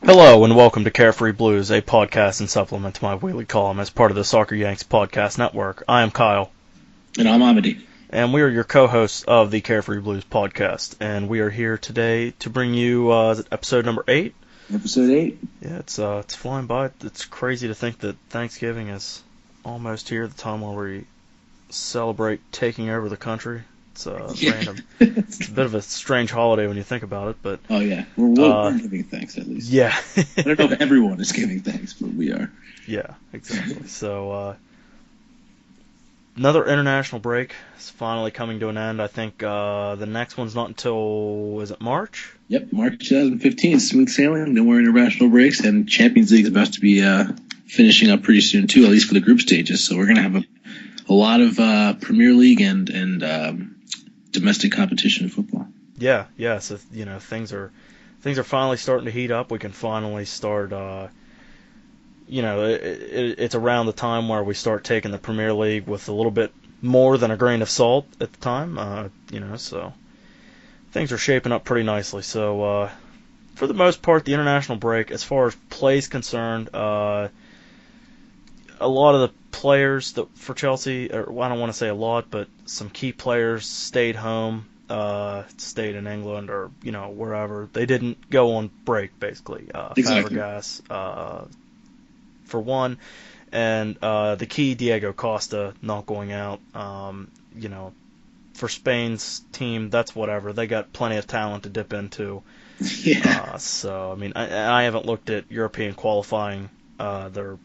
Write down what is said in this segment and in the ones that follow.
Hello and welcome to Carefree Blues, a podcast and supplement to my weekly column as part of the Soccer Yanks podcast network. I am Kyle. And I'm Amity. And we are your co-hosts of the Carefree Blues podcast. And we are here today to bring you episode number 8. Episode 8. Yeah, it's flying by. It's crazy to think that Thanksgiving is almost here, the time where we celebrate taking over the country. It's random. It's a bit of a strange holiday when you think about it, but oh yeah, we're giving thanks at least. Yeah, I don't know if everyone is giving thanks, but we are. Yeah, exactly. So another international break is finally coming to an end. I think the next one's not until, is it March? Yep, March 2015. Smooth sailing. No more international breaks, and Champions League is about to be finishing up pretty soon too, at least for the group stages. So we're gonna have a lot of Premier League and domestic competition in football. Yeah. So things are finally starting to heat up. We can finally start. It's around the time where we start taking the Premier League with a little bit more than a grain of salt at the time. So things are shaping up pretty nicely. So for the most part, the international break, as far as play is concerned, a lot of the players for Chelsea, or I don't want to say a lot, but some key players stayed home, stayed in England or wherever. They didn't go on break, basically. Exactly. Fabregas, for one, and the key Diego Costa not going out. For Spain's team, that's whatever. They got plenty of talent to dip into. Yeah. So I mean, I haven't looked at European qualifying, the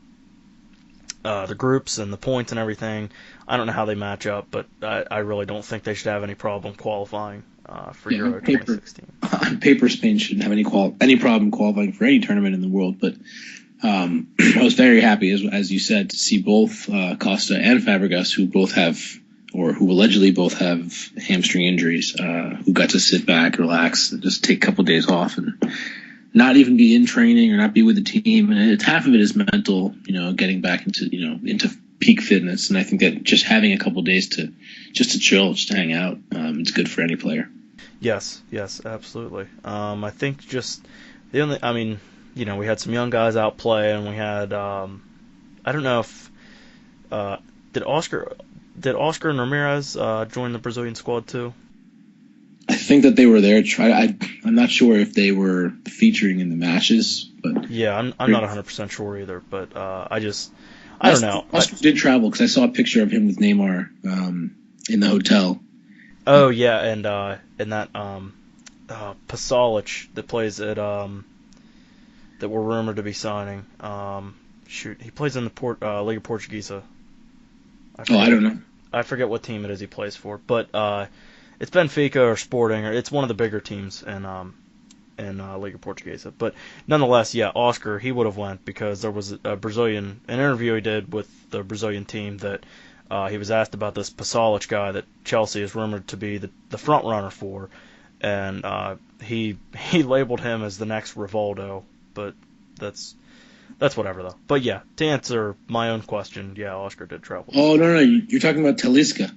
groups and the points and everything. I don't know how they match up, but I really don't think they should have any problem qualifying for Euro 2016. On paper, Spain shouldn't have any problem qualifying for any tournament in the world, but I was very happy, as you said, to see both Costa and Fabregas, who allegedly both have hamstring injuries, who got to sit back, relax, and just take a couple days off and not even be in training or not be with the team. And half of it is mental, getting back into peak fitness. And I think that just having a couple days to chill, just to hang out, it's good for any player. Yes, absolutely. I think just we had some young guys out play, and we had, I don't know if, did Oscar and Ramirez join the Brazilian squad too? I think that they were there. I'm not sure if they were featuring in the matches, but yeah, I'm not 100% sure either. But I don't know. Oscar did travel because I saw a picture of him with Neymar in the hotel. Oh yeah, and that Pasalic that plays at that we're rumored to be signing. He plays in the Liga Portuguesa. I don't know. I forget what team it is he plays for, but it's Benfica or Sporting, or it's one of the bigger teams in Liga Portuguesa. But nonetheless, yeah, Oscar, he would have went because there was an interview he did with the Brazilian team that he was asked about this Pasalic guy that Chelsea is rumored to be the front runner for, and he labeled him as the next Rivaldo, but that's whatever though. But yeah, to answer my own question, yeah, Oscar did travel. Oh no, you're talking about Talisca.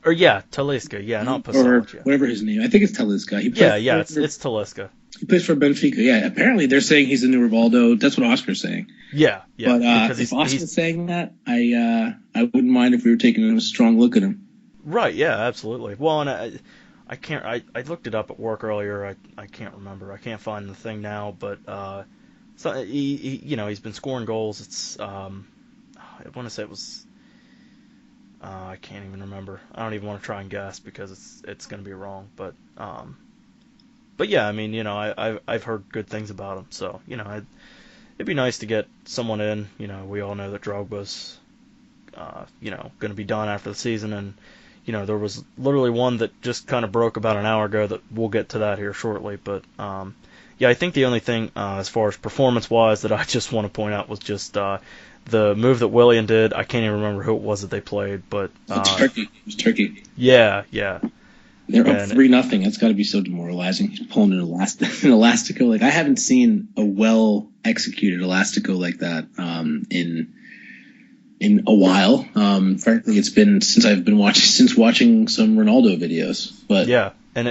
Or yeah, Talisca, yeah, not Pasalic. Or whatever his name. I think it's Talisca. It's Talisca. He plays for Benfica. Yeah, apparently they're saying he's the new Rivaldo. That's what Oscar's saying. Yeah. But if Oscar's saying that, I wouldn't mind if we were taking a strong look at him. Right. Yeah. Absolutely. Well, and I can't. I looked it up at work earlier. I can't remember. I can't find the thing now. But so he's been scoring goals. It's I want to say it was. I can't even remember. I don't even want to try and guess because it's going to be wrong. But yeah, I mean, I've heard good things about him. So it'd be nice to get someone in. We all know that Drogba's going to be done after the season, and there was literally one that just kind of broke about an hour ago that we'll get to that here shortly. But yeah, I think the only thing as far as performance-wise that I just want to point out was just the move that Willian did. I can't even remember who it was that they played, but Turkey. It was Turkey. Yeah. They're up 3-0. That's got to be so demoralizing. He's pulling an elastico. Like, I haven't seen a well executed elastico like that in a while. Frankly, it's been since watching some Ronaldo videos. But yeah, and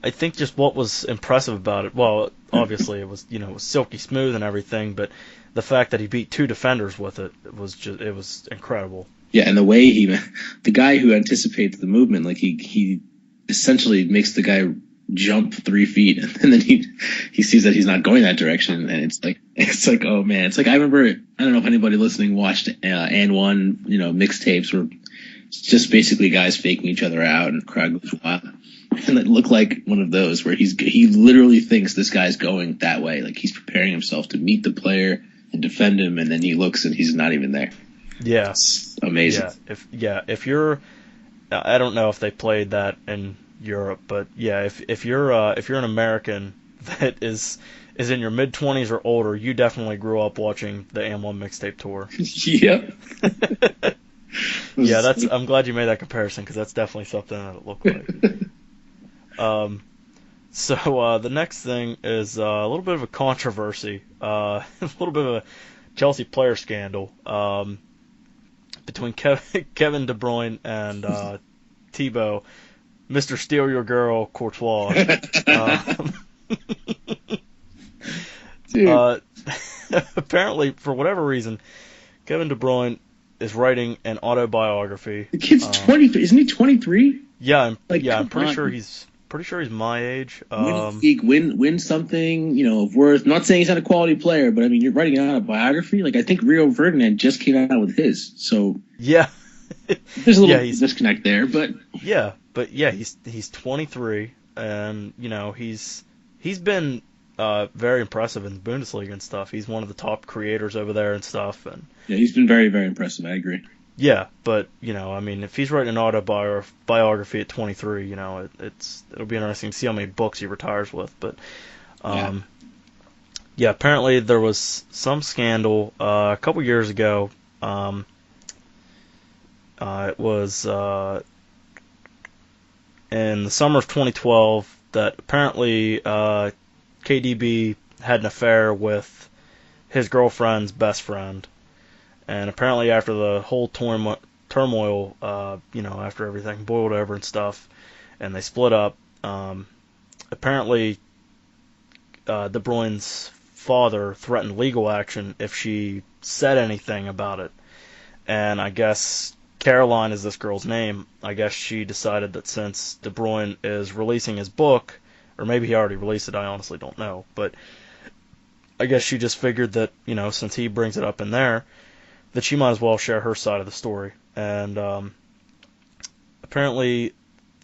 I think just what was impressive about it, well, obviously it was, it was silky smooth and everything, but the fact that he beat two defenders with it it was incredible. Yeah, and the guy who anticipates the movement, like he essentially makes the guy jump 3 feet, and then he sees that he's not going that direction, and it's like oh man, it's like I remember, I don't know if anybody listening watched and one mixtapes where it's just basically guys faking each other out and the crowd goes wild, and it looked like one of those where he literally thinks this guy's going that way, like he's preparing himself to meet the player and defend him, and then he looks and he's not even there. Yeah, it's amazing. If you're, I don't know if they played that in Europe, but yeah, if you're an American that is in your mid-20s or older, you definitely grew up watching the AND1 mixtape tour. Yep. Yeah, I'm glad you made that comparison, because that's definitely something that it looked like. So the next thing is a little bit of a controversy, a little bit of a Chelsea player scandal between Kevin De Bruyne and Thibaut, Mr. Steal Your Girl Courtois. Apparently, for whatever reason, Kevin De Bruyne is writing an autobiography. The kid's 23, isn't he 23? Yeah, I'm pretty sure he's my age. Win something, of worth. I'm not saying he's not a quality player, but I mean, you're writing an autobiography. Like I think Rio Ferdinand just came out with his, so yeah, there's a little disconnect there, but he's 23, and he's been very impressive in the Bundesliga and stuff. He's one of the top creators over there and stuff, and yeah, he's been very, very impressive. I agree. Yeah, but I mean, if he's writing an autobiography at 23, it'll be interesting to see how many books he retires with. But yeah, apparently there was some scandal a couple years ago. It was in the summer of 2012 that apparently KDB had an affair with his girlfriend's best friend. And apparently after the whole turmoil, after everything boiled over and stuff, and they split up, apparently De Bruyne's father threatened legal action if she said anything about it. And I guess Caroline is this girl's name. I guess she decided that since De Bruyne is releasing his book, or maybe he already released it, I honestly don't know, but I guess she just figured that, since he brings it up in there, that she might as well share her side of the story. And apparently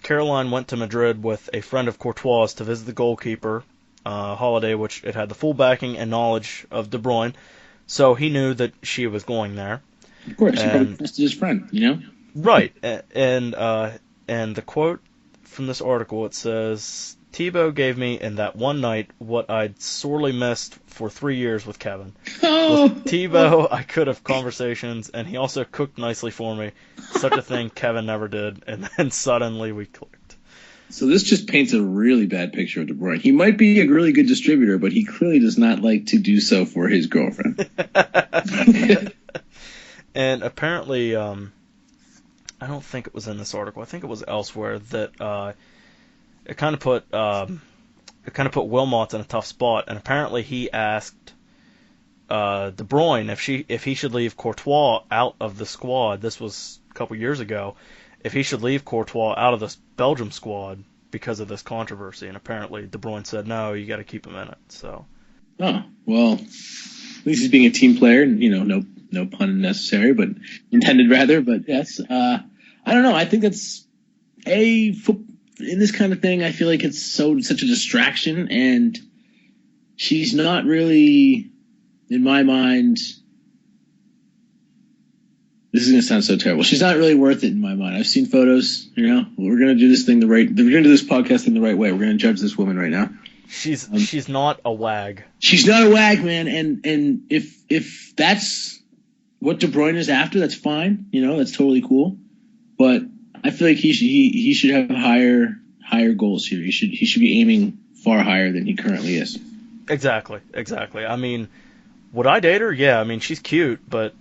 Caroline went to Madrid with a friend of Courtois to visit the goalkeeper, holiday which it had the full backing and knowledge of De Bruyne, so he knew that she was going there. Of course, he probably trusted his friend, Right, and the quote from this article, it says, Thibaut gave me in that one night what I'd sorely missed for 3 years with Kevin. With Thibaut, I could have conversations, and he also cooked nicely for me. Such a thing Kevin never did, and then suddenly we clicked. So this just paints a really bad picture of De Bruyne. He might be a really good distributor, but he clearly does not like to do so for his girlfriend. And apparently, I don't think it was in this article. I think it was elsewhere that it kind of put Wilmots in a tough spot, and apparently he asked De Bruyne if he should leave Courtois out of the squad. This was a couple years ago. If he should leave Courtois out of this Belgium squad because of this controversy, and apparently De Bruyne said no, you got to keep him in it. So. Oh well, at least he's being a team player, and no pun necessary, but intended rather. But yes, I don't know. I think that's in this kind of thing, I feel like it's such a distraction, and she's not really, in my mind, this is going to sound so terrible. She's not really worth it in my mind. I've seen photos, we're going to do this thing we're going to do this podcast in the right way. We're going to judge this woman right now. She's not a wag. She's not a wag, man. And if that's what De Bruyne is after, that's fine. That's totally cool. But I feel like he should have higher goals here. He should be aiming far higher than he currently is. Exactly. I mean, would I date her? Yeah. I mean, she's cute, but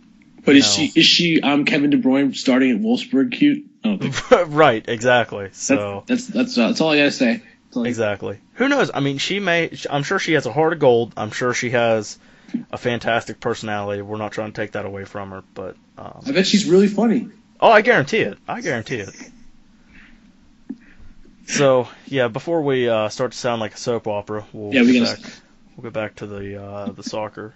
is she Kevin De Bruyne starting at Wolfsburg cute? I don't think so. Right. Exactly. So that's all I gotta say. Like, exactly. Who knows? I mean, I'm sure she has a heart of gold. I'm sure she has a fantastic personality. We're not trying to take that away from her, but I bet she's really funny. oh, I guarantee it. I guarantee it. So yeah, before we start to sound like a soap opera, Yeah, we gotta. we'll get back to the soccer.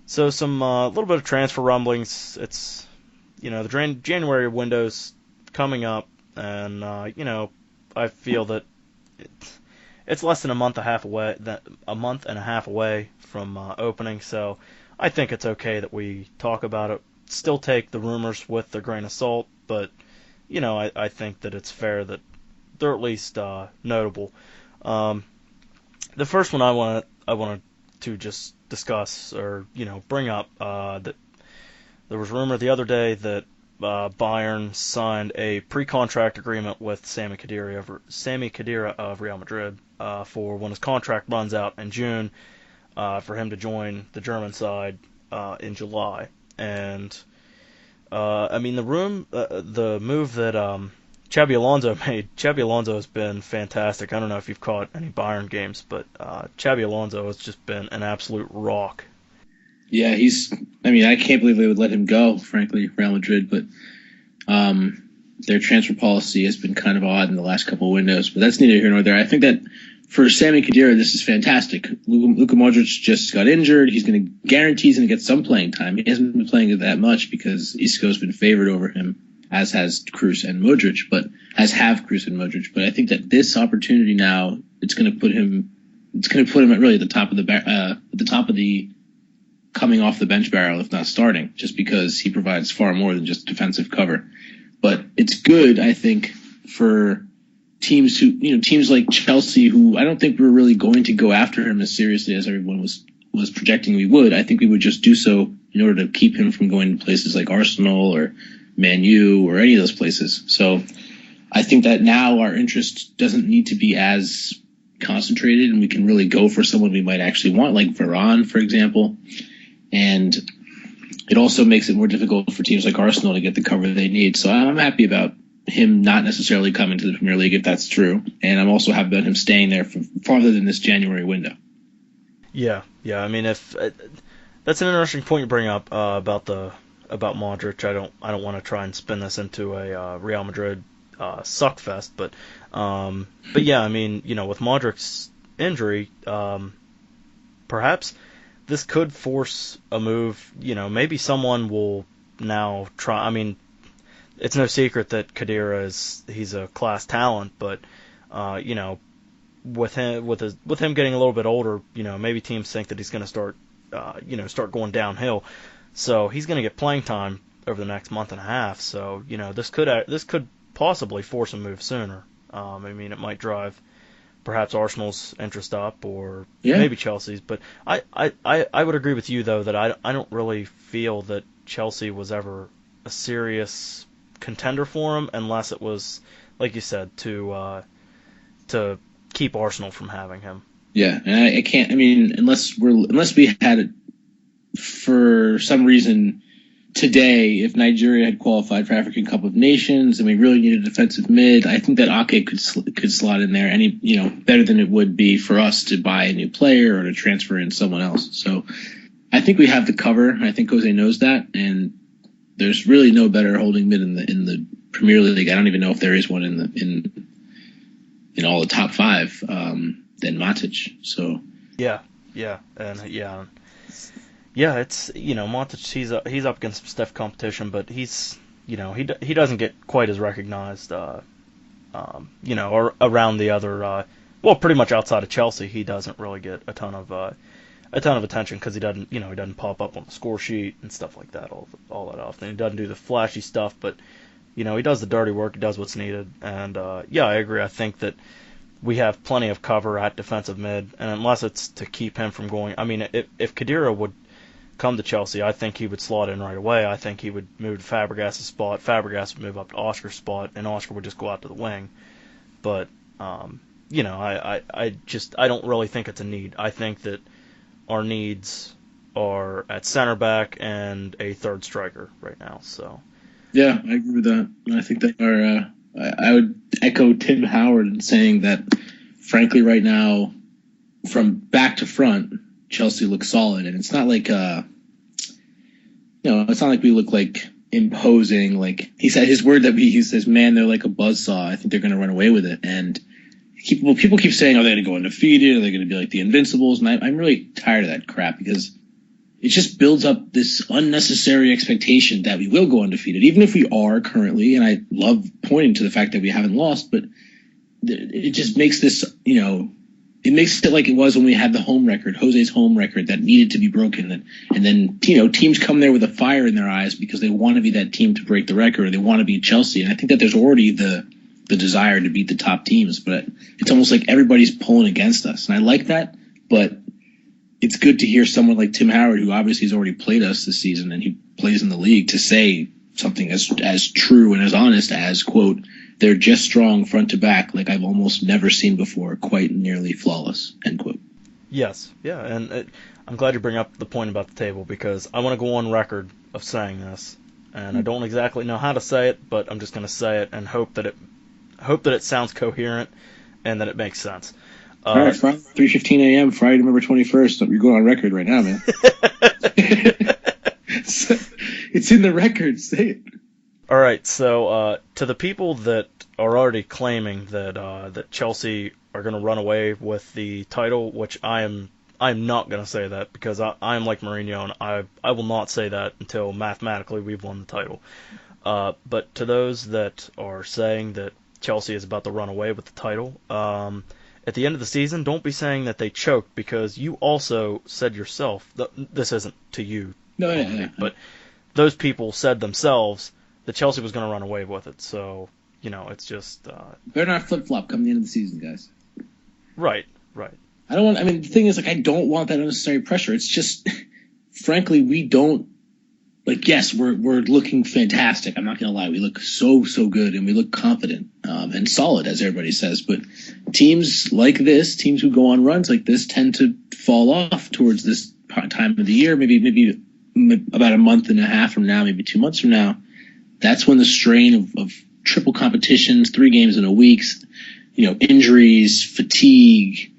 So some little bit of transfer rumblings. It's the January window's coming up, and I feel that it's less than a month and a half away from opening. So I think it's okay that we talk about it. Still take the rumors with a grain of salt, but I think that it's fair that they're at least notable. Um, the first one I wanted to just discuss or bring up that there was rumor the other day that Bayern signed a pre-contract agreement with Sami Khedira of Real Madrid for when his contract runs out in June for him to join the German side in July. And I mean the move that Xabi Alonso made. Xabi Alonso has been fantastic. I don't know if you've caught any Bayern games, but Xabi Alonso has just been an absolute rock. Yeah, he's. I mean, I can't believe they would let him go. Frankly, Real Madrid, but their transfer policy has been kind of odd in the last couple of windows. But that's neither here nor there. I think that for Sami Khedira, this is fantastic. Luka Modric just got injured. He's going to guarantee he's going to get some playing time. He hasn't been playing that much because Isco's been favored over him, as has Kroos and Modric, but Kroos and Modric. But I think that this opportunity now, it's going to put him at really the top of the coming off the bench barrel, if not starting, just because he provides far more than just defensive cover. But it's good, I think, for teams like Chelsea, who I don't think we're really going to go after him as seriously as everyone was projecting we would. I think we would just do so in order to keep him from going to places like Arsenal or Man U or any of those places. So I think that now our interest doesn't need to be as concentrated, and we can really go for someone we might actually want, like Varane, for example. And it also makes it more difficult for teams like Arsenal to get the cover they need. So I'm happy about him not necessarily coming to the Premier League, if that's true. And I'm also happy about him staying there for farther than this January window. Yeah. I mean, if that's an interesting point you bring up about Modric. I don't want to try and spin this into a Real Madrid suck fest, but yeah, I mean, with Modric's injury, perhaps this could force a move. Maybe someone will now try. I mean, it's no secret that Khedira he's a class talent, but with him getting a little bit older, maybe teams think that he's going to start going downhill. So he's going to get playing time over the next month and a half. So this could possibly force a move sooner. I mean, it might drive perhaps Arsenal's interest up, or maybe Chelsea's. But I would agree with you though that I don't really feel that Chelsea was ever a serious contender for him, unless it was, like you said, to keep Arsenal from having him. Yeah, and I can't. I mean, unless we had it for some reason today, if Nigeria had qualified for African Cup of Nations and we really needed a defensive mid, I think that Ake could slot in there better than it would be for us to buy a new player or to transfer in someone else. So I think we have the cover. I think Jose knows that, and there's really no better holding mid in the Premier League. I don't even know if there is one in all the top five than Matic. So yeah, it's Matic. He's up against some stiff competition, but he doesn't get quite as recognized. Or around the other. Pretty much outside of Chelsea, he doesn't really get a ton of attention because he doesn't pop up on the score sheet and stuff like that all that often. He doesn't do the flashy stuff, but he does the dirty work. He does what's needed, and I agree. I think that we have plenty of cover at defensive mid, and unless it's to keep him from going. I mean, if Khedira would come to Chelsea, I think he would slot in right away. I think he would move to Fabregas' spot. Fabregas would move up to Oscar's spot, and Oscar would just go out to the wing. But I don't really think it's a need. I think that our needs are at center back and a third striker right now. So yeah, I agree with that. I think that I would echo Tim Howard in saying that, frankly, right now, from back to front, Chelsea looks solid, and it's not like it's not like we look like imposing. Like he said, his word that we use says, "Man, they're like a buzzsaw. I think they're going to run away with it." And people keep saying, "Are they going to go undefeated? Are they going to be like the Invincibles?" And I'm really tired of that crap because it just builds up this unnecessary expectation that we will go undefeated, even if we are currently. And I love pointing to the fact that we haven't lost, but it just makes this, it makes it like it was when we had the home record, Jose's home record that needed to be broken. And then, teams come there with a fire in their eyes because they want to be that team to break the record, or they want to beat Chelsea. And I think that there's already the desire to beat the top teams, but it's almost like everybody's pulling against us. And I like that, but it's good to hear someone like Tim Howard, who obviously has already played us this season and he plays in the league, to say something as true and as honest as, quote, "They're just strong front to back like I've almost never seen before, quite nearly flawless," end quote. Yes, yeah, and I'm glad you bring up the point about the table because I want to go on record of saying this, and I don't exactly know how to say it, but I'm just going to say it and hope that it sounds coherent and that it makes sense. All right, 3:15 a.m. Friday, November 21st. You're going on record right now, man. It's in the record. Say it. All right, so to the people that are already claiming that Chelsea are going to run away with the title, which I'm not going to say that because I am like Mourinho, and I will not say that until mathematically we've won the title. But to those that are saying that Chelsea is about to run away with the title, at the end of the season, don't be saying that they choked because you also said yourself, this isn't to you, but those people said themselves that Chelsea was going to run away with it. So, it's just... better not flip-flop come the end of the season, guys. Right. The thing is, I don't want that unnecessary pressure. It's just, frankly, we don't... yes, we're looking fantastic. I'm not going to lie. We look so good, and we look confident and solid, as everybody says. But teams like this, teams who go on runs like this, tend to fall off towards this time of the year, maybe about a month and a half from now, maybe 2 months from now. That's when the strain of triple competitions, 3 games in a week, injuries, fatigue,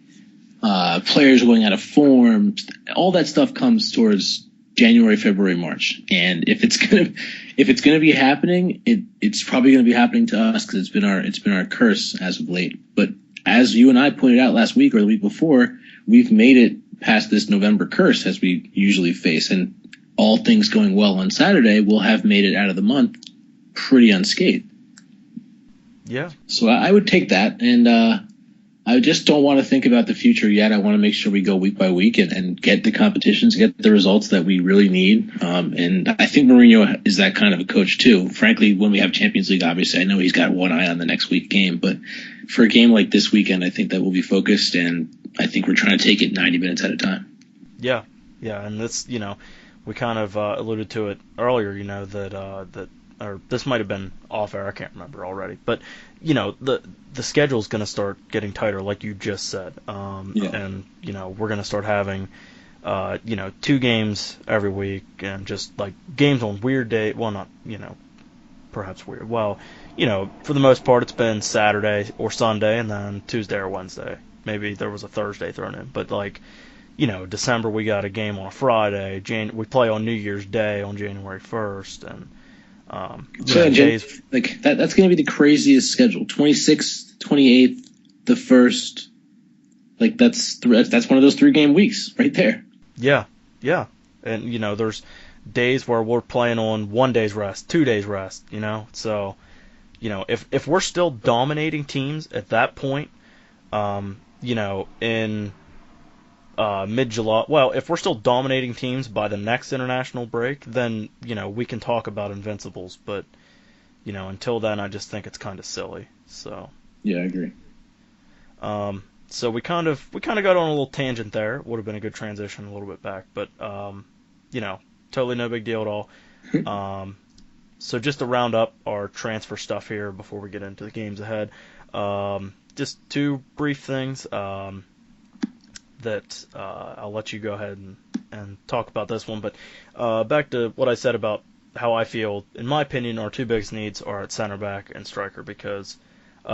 players going out of form, all that stuff comes towards January, February, March. And if it's gonna be happening, it's probably gonna be happening to us because it's been our curse as of late. But as you and I pointed out last week or the week before, we've made it past this November curse as we usually face. And all things going well on Saturday, we'll have made it out of the month pretty unscathed. Yeah. So I would take that, and I just don't want to think about the future yet. I want to make sure we go week by week and get the competitions, get the results that we really need. And I think Mourinho is that kind of a coach too. Frankly, when we have Champions League, obviously, I know he's got one eye on the next week game, but for a game like this weekend, I think that we'll be focused, and I think we're trying to take it 90 minutes at a time. Yeah, and this, we kind of alluded to it earlier, that or this might have been off air, I can't remember already, but the schedule's going to start getting tighter, like you just said, and we're going to start having 2 games every week, and just like games on weird day. Well, not perhaps weird. Well, for the most part, it's been Saturday or Sunday, and then Tuesday or Wednesday. Maybe there was a Thursday thrown in, but December we got a game on a Friday. We play on New Year's Day on January 1st, and days that's going to be the craziest schedule. 26th, 28th, the 1st. That's one of those 3-game weeks right there. Yeah, and there's days where we're playing on 1 day's rest, 2 days rest. So if we're still dominating teams at that point, in mid-July. Well, if we're still dominating teams by the next international break, then, we can talk about Invincibles. But, until then, I just think it's kind of silly. So. Yeah, I agree. So we kind of got on a little tangent there. Would have been a good transition a little bit back. But, totally no big deal at all. So just to round up our transfer stuff here before we get into the games ahead, just 2 brief things. That I'll let you go ahead and talk about this one. But back to what I said about how I feel, in my opinion, our two biggest needs are at center back and striker, because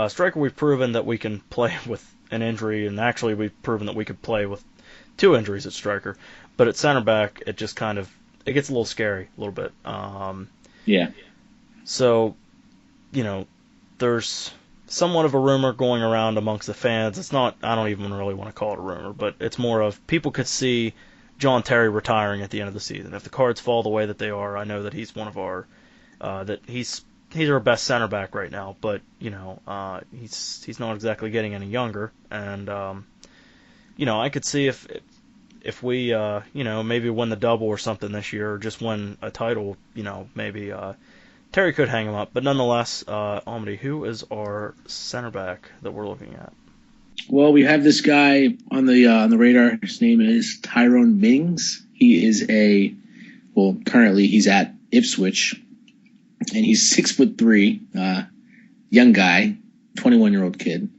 striker, we've proven that we can play with an injury, and actually we've proven that we could play with two injuries at striker. But at center back, it just kind of it gets a little scary, a little bit. Yeah. So, there's somewhat of a rumor going around amongst the fans. It's not, I don't even really want to call it a rumor, but it's more of people could see John Terry retiring at the end of the season. If the cards fall the way that they are, I know that he's one of our, that he's our best center back right now, but, he's not exactly getting any younger, and, I could see if we, maybe win the double or something this year, or just win a title, maybe, Terry could hang him up, but nonetheless, Amity, who is our center back that we're looking at? Well, we have this guy on the radar. His name is Tyrone Mings. He is currently he's at Ipswich, and he's 6'3", young guy, 21-year-old kid.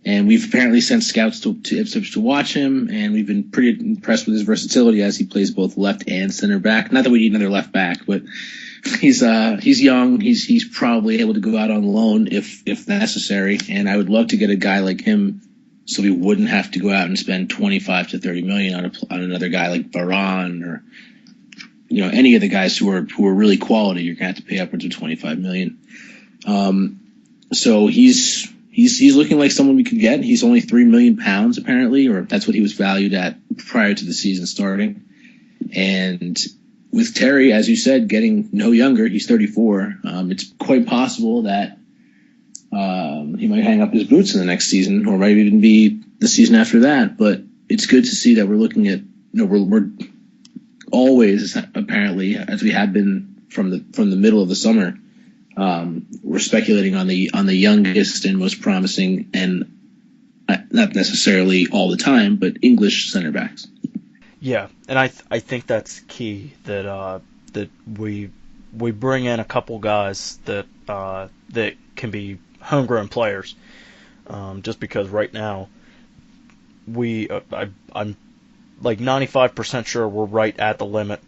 And we've apparently sent scouts to Ipswich to watch him, and we've been pretty impressed with his versatility as he plays both left and center back. Not that we need another left back, but he's young. He's probably able to go out on loan if necessary. And I would love to get a guy like him, so we wouldn't have to go out and spend 25 to 30 million on another guy like Varane or any of the guys who are really quality. You're gonna have to pay upwards of 25 million. So he's looking like someone we could get. He's only £3 million apparently, or that's what he was valued at prior to the season starting. And with Terry, as you said, getting no younger, he's 34. It's quite possible that he might hang up his boots in the next season, or might even be the season after that. But it's good to see that we're looking at, we're always, apparently, as we have been from the middle of the summer, we're speculating on the youngest and most promising, and not necessarily all the time, but English center backs. Yeah, and I think that's key, that we bring in a couple guys that can be homegrown players. Just because right now I'm like 95% sure we're right at the limit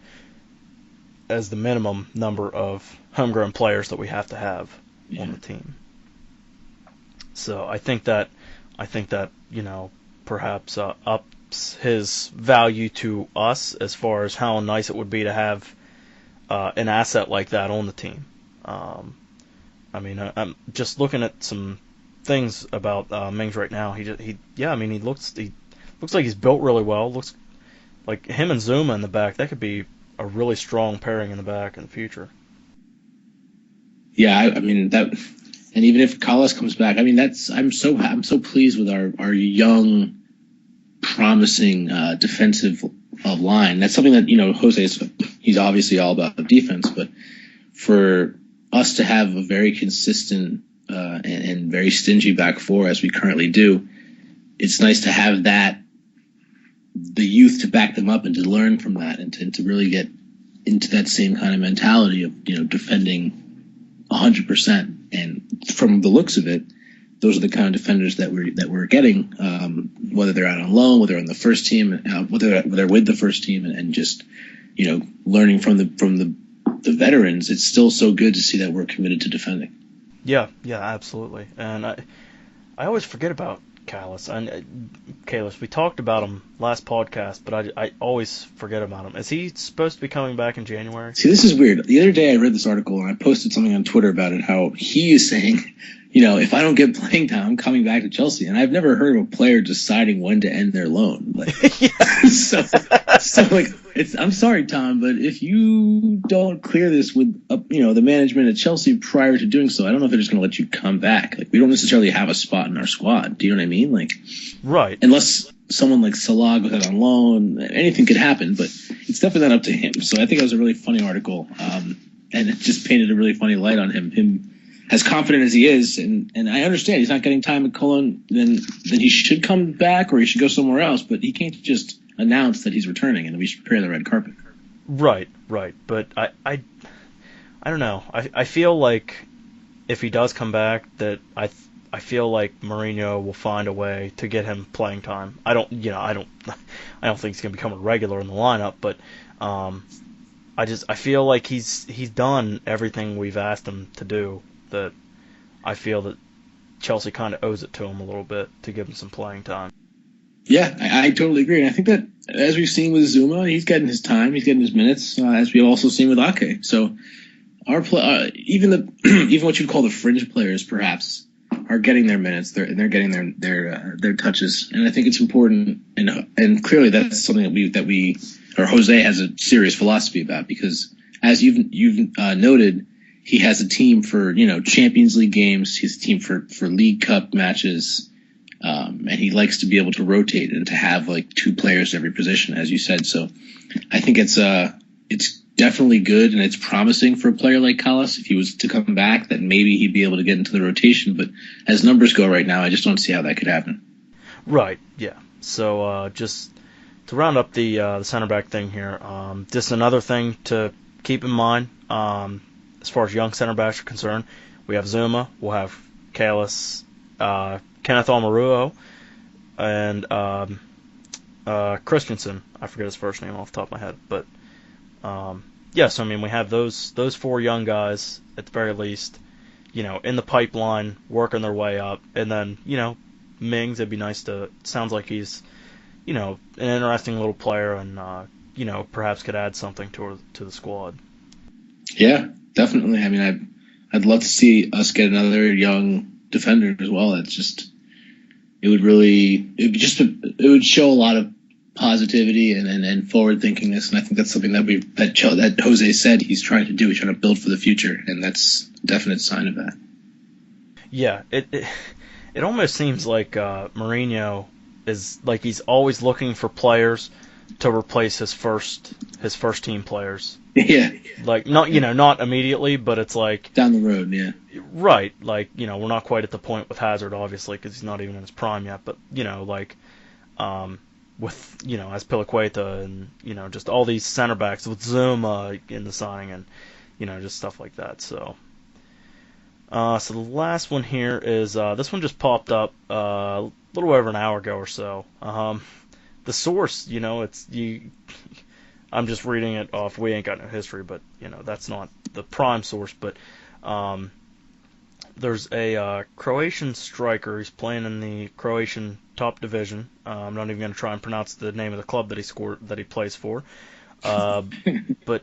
as the minimum number of homegrown players that we have to have on the team. So I think that perhaps ups his value to us as far as how nice it would be to have an asset like that on the team. I'm just looking at some things about Mings right now. He looks like he's built really well. Looks like him and Zuma in the back. That could be a really strong pairing in the back in the future. Yeah, that, and even if Callas comes back, I'm so pleased with our young, promising defensive line. That's something that Jose he's obviously all about defense, but for us to have a very consistent and very stingy back four as we currently do, it's nice to have the youth to back them up and to learn from that, and to really get into that same kind of mentality of defending 100%. And from the looks of it, those are the kind of defenders that we're getting, whether they're out on loan, whether they're on the first team, whether they're with the first team, and just learning from the veterans. It's still so good to see that we're committed to defending. Yeah, absolutely. And I always forget about Callas. And Kalis, we talked about him last podcast, but I always forget about him. Is he supposed to be coming back in January? See, this is weird. The other day I read this article and I posted something on Twitter about it, how he is saying, if I don't get playing time, I'm coming back to Chelsea. And I've never heard of a player deciding when to end their loan. So I'm sorry, Tom, but if you don't clear this with the management at Chelsea prior to doing so, I don't know if they're just going to let you come back. We don't necessarily have a spot in our squad. Do you know what I mean? Right. Unless someone like Salah goes out on loan, anything could happen, but it's definitely not up to him. So I think it was a really funny article, and it just painted a really funny light on him as confident as he is, and I understand he's not getting time at Cologne, then he should come back or he should go somewhere else, but he can't just announce that he's returning and we should prepare the red carpet. Right. But I don't know. I feel like if he does come back, that I feel like Mourinho will find a way to get him playing time. I don't think he's going to become a regular in the lineup, but I feel like he's done everything we've asked him to do. That I feel that Chelsea kind of owes it to him a little bit to give him some playing time. Yeah, I totally agree. And I think that as we've seen with Zuma, he's getting his time, he's getting his minutes, as we've also seen with Ake. So even even what you'd call the fringe players, perhaps, are getting their minutes. They're getting their touches, and I think it's important. And clearly, that's something that we or Jose has a serious philosophy about, because as you've noted, he has a team for Champions League games. He has a team for League Cup matches. And he likes to be able to rotate and to have like two players in every position, as you said. So I think it's definitely good, and it's promising for a player like Callas. If he was to come back, that maybe he'd be able to get into the rotation. But as numbers go right now, I just don't see how that could happen. Right. Yeah. So just to round up the center back thing here, just another thing to keep in mind as far as young center backs are concerned. We have Zuma, we'll have Callas, Kenneth Almiruo, and Christensen. I forget his first name off the top of my head, but so I mean we have those four young guys at the very least, in the pipeline, working their way up, and then Mings. It'd be nice to. Sounds like he's an interesting little player, and perhaps could add something to the squad. Yeah, definitely. I mean, I'd love to see us get another young defender as well. It would show a lot of positivity and forward thinkingness, and I think that's something that Jose said he's trying to do. He's trying to build for the future, and that's a definite sign of that. Yeah, it almost seems like Mourinho is like he's always looking for players to replace his first team players. Yeah, like not immediately, but it's like down the road. Yeah, right. Like we're not quite at the point with Hazard, obviously, because he's not even in his prime yet. But with as Piliqueta and just all these center backs with Zuma in the signing and just stuff like that. So the last one here is this one just popped up a little over an hour ago or so. The source, I'm just reading it off. We ain't got no history, but that's not the prime source. But there's a Croatian striker. He's playing in the Croatian top division. I'm not even going to try and pronounce the name of the club that he plays for. But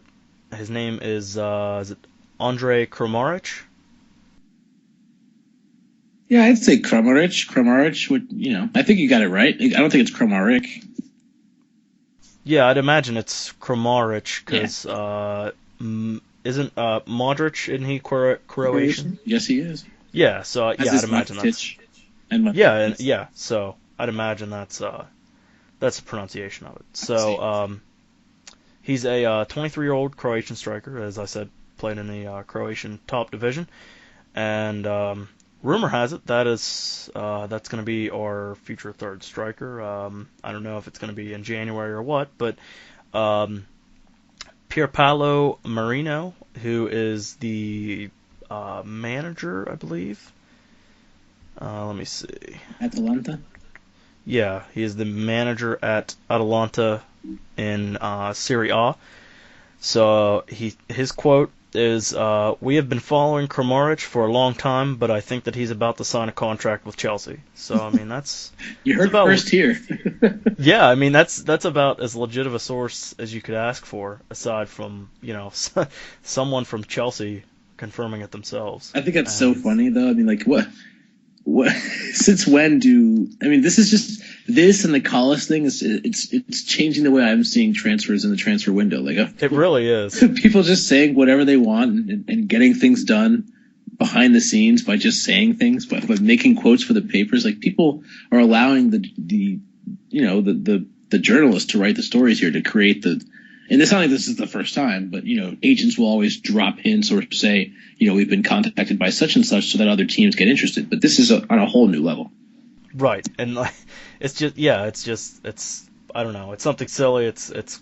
his name is it Andre Kramaric? Yeah, I'd say Kramaric. I think you got it right. I don't think it's Kramaric. Yeah, I'd imagine it's Kramaric because isn't Modric, isn't he Croatian? Yes, he is. Yeah, so I'd imagine that's So I'd imagine that's the pronunciation of it. So he's a 23-year-old Croatian striker, as I said, played in the Croatian top division, and rumor has it that's going to be our future third striker. I don't know if it's going to be in January or what, but Pierpaolo Marino, who is the manager, I believe. Let me see. Atalanta? Yeah, he is the manager at Atalanta in Serie A. So his quote is, "We have been following Kramaric for a long time, but I think that he's about to sign a contract with Chelsea." So I mean, that's you heard it first here. Yeah, I mean that's about as legit of a source as you could ask for, aside from someone from Chelsea confirming it themselves. I think that's so funny though. I mean, like what? Since when this is just this and the Callas thing it's changing the way I'm seeing transfers in the transfer window. Like it really is. People just saying whatever they want and getting things done behind the scenes by just saying things, by making quotes for the papers. Like people are allowing the journalists to write the stories here to create the. And it's not like this is the first time, but agents will always drop hints or say, we've been contacted by such and such, so that other teams get interested. But this is on a whole new level. Right, and it's I don't know, it's something silly. It's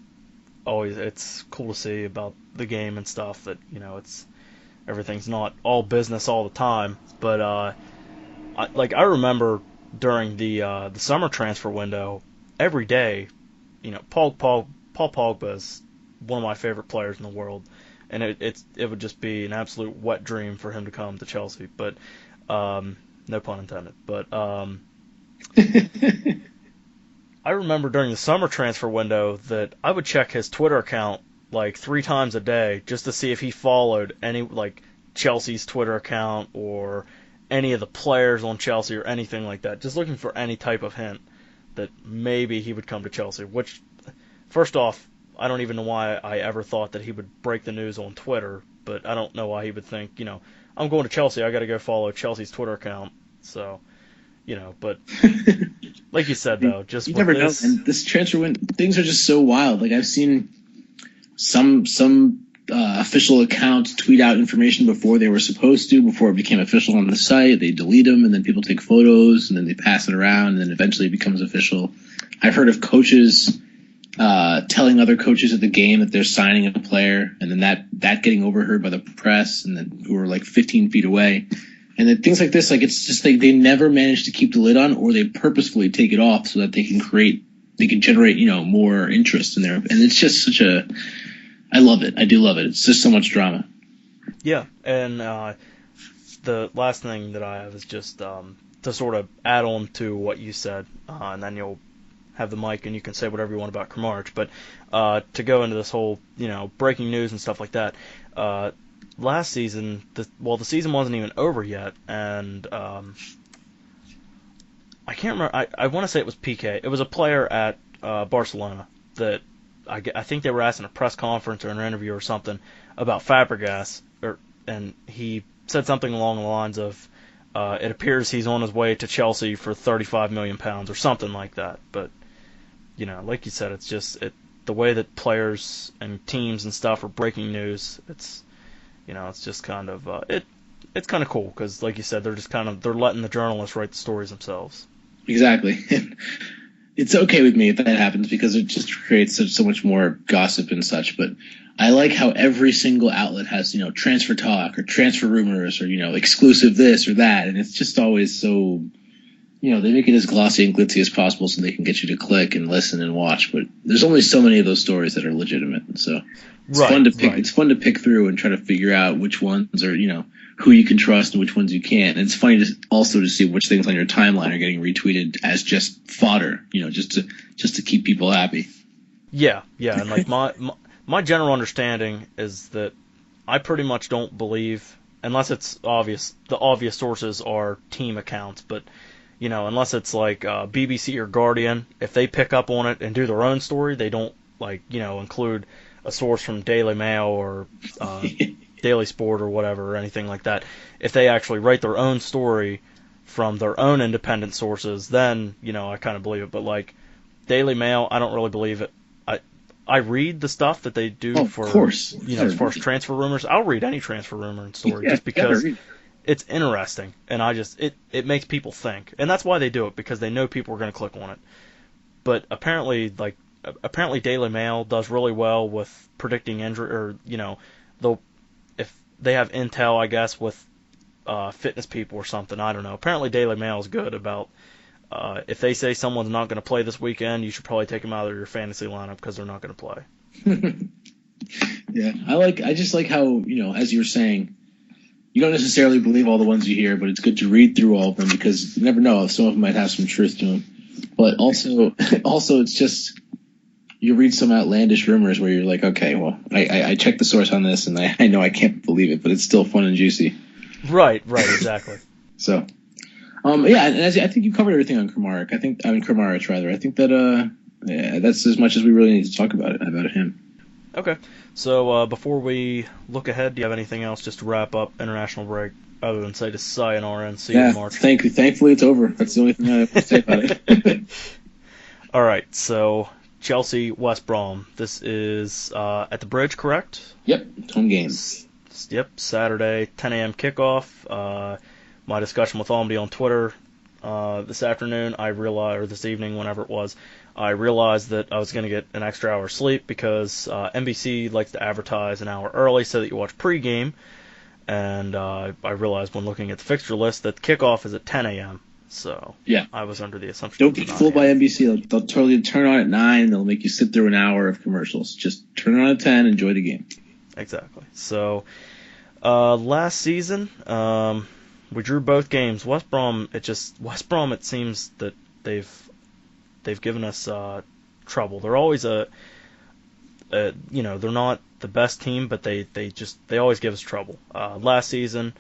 cool to see about the game and stuff that it's everything's not all business all the time. But I remember during the summer transfer window, every day, Paul Pogba's one of my favorite players in the world, and it would just be an absolute wet dream for him to come to Chelsea. But no pun intended. But I remember during the summer transfer window that I would check his Twitter account like 3 times a day just to see if he followed any like Chelsea's Twitter account or any of the players on Chelsea or anything like that. Just looking for any type of hint that maybe he would come to Chelsea. Which, first off, I don't even know why I ever thought that he would break the news on Twitter, but I don't know why he would think, I'm going to Chelsea, I got to go follow Chelsea's Twitter account. So, but like you said, though, just you with never this, know. And this transfer things are just so wild. Like I've seen some official accounts tweet out information before they were supposed to, before it became official on the site. They delete them, and then people take photos, and then they pass it around, and then eventually it becomes official. I've heard of coaches telling other coaches at the game that they're signing a player, and then that getting overheard by the press, and then who are like 15 feet away. And then things like this, like it's just like they never manage to keep the lid on, or they purposefully take it off so that they can generate, more interest in there. And it's just I love it. I do love it. It's just so much drama. Yeah, and the last thing that I have is just to sort of add on to what you said, and then you'll have the mic and you can say whatever you want about Kramaric. But to go into this whole, breaking news and stuff like that, last season, the season wasn't even over yet, and I can't remember. I want to say it was PK. It was a player at Barcelona that I think they were asked in a press conference or an interview or something about Fabregas, and he said something along the lines of, "It appears he's on his way to Chelsea for £35 million or something like that." But like you said, it's just the way that players and teams and stuff are breaking news. It's just kind of it's kind of cool because, like you said, they're letting the journalists write the stories themselves. Exactly. It's okay with me if that happens because it just creates so much more gossip and such. But I like how every single outlet has, transfer talk or transfer rumors or, exclusive this or that. And it's just always so, they make it as glossy and glitzy as possible so they can get you to click and listen and watch. But there's only so many of those stories that are legitimate. So it's fun to pick. Right. It's fun to pick through and try to figure out which ones are, who you can trust and which ones you can't. And it's funny to see which things on your timeline are getting retweeted as just fodder, just to keep people happy. Yeah, and like my general understanding is that I pretty much don't believe, unless it's obvious, the obvious sources are team accounts, but unless it's like BBC or Guardian, if they pick up on it and do their own story, they don't include a source from Daily Mail or Daily Sport or whatever or anything like that. If they actually write their own story from their own independent sources, then I kind of believe it. But like Daily Mail, I don't really believe it. I read the stuff that they do for, of course. As far as transfer rumors. I'll read any transfer rumor and story just because it's interesting, and it makes people think, and that's why they do it, because they know people are going to click on it. But apparently Daily Mail does really well with predicting injury, or if they have intel, I guess, with fitness people or something. I don't know. Apparently Daily Mail is good about if they say someone's not going to play this weekend, you should probably take them out of your fantasy lineup because they're not going to play. Yeah, I just like how, as you were saying, you don't necessarily believe all the ones you hear, but it's good to read through all of them because you never know if some of them might have some truth to them. But also it's just, you read some outlandish rumors where you're like, okay, well, I checked the source on this and I know I can't believe it, but it's still fun and juicy. Right, exactly. So, yeah, and I think you covered everything on Kramaric. Kramaric rather. I think that that's as much as we really need to talk about him. Okay, so before we look ahead, do you have anything else just to wrap up international break, other than say to sayonara and see you in March? Thankfully it's over. That's the only thing I have to say about it. All right, so Chelsea, West Brom. This is at the Bridge, correct? Yep, home game. Yep, Saturday, 10 a.m. kickoff. My discussion with Almdy on Twitter this afternoon, or this evening, whenever it was, I realized that I was going to get an extra hour of sleep because NBC likes to advertise an hour early so that you watch pregame. And I realized when looking at the fixture list that kickoff is at 10 a.m. So Yeah. I was under the assumption Don't it was get a fooled by 9 a.m. NBC. They'll totally turn on at 9. They'll make you sit through an hour of commercials. Just turn it on at 10. Enjoy the game. Exactly. So last season, we drew both games. West Brom, it seems that they've given us trouble. They're always they're not the best team, but they always give us trouble. Last season,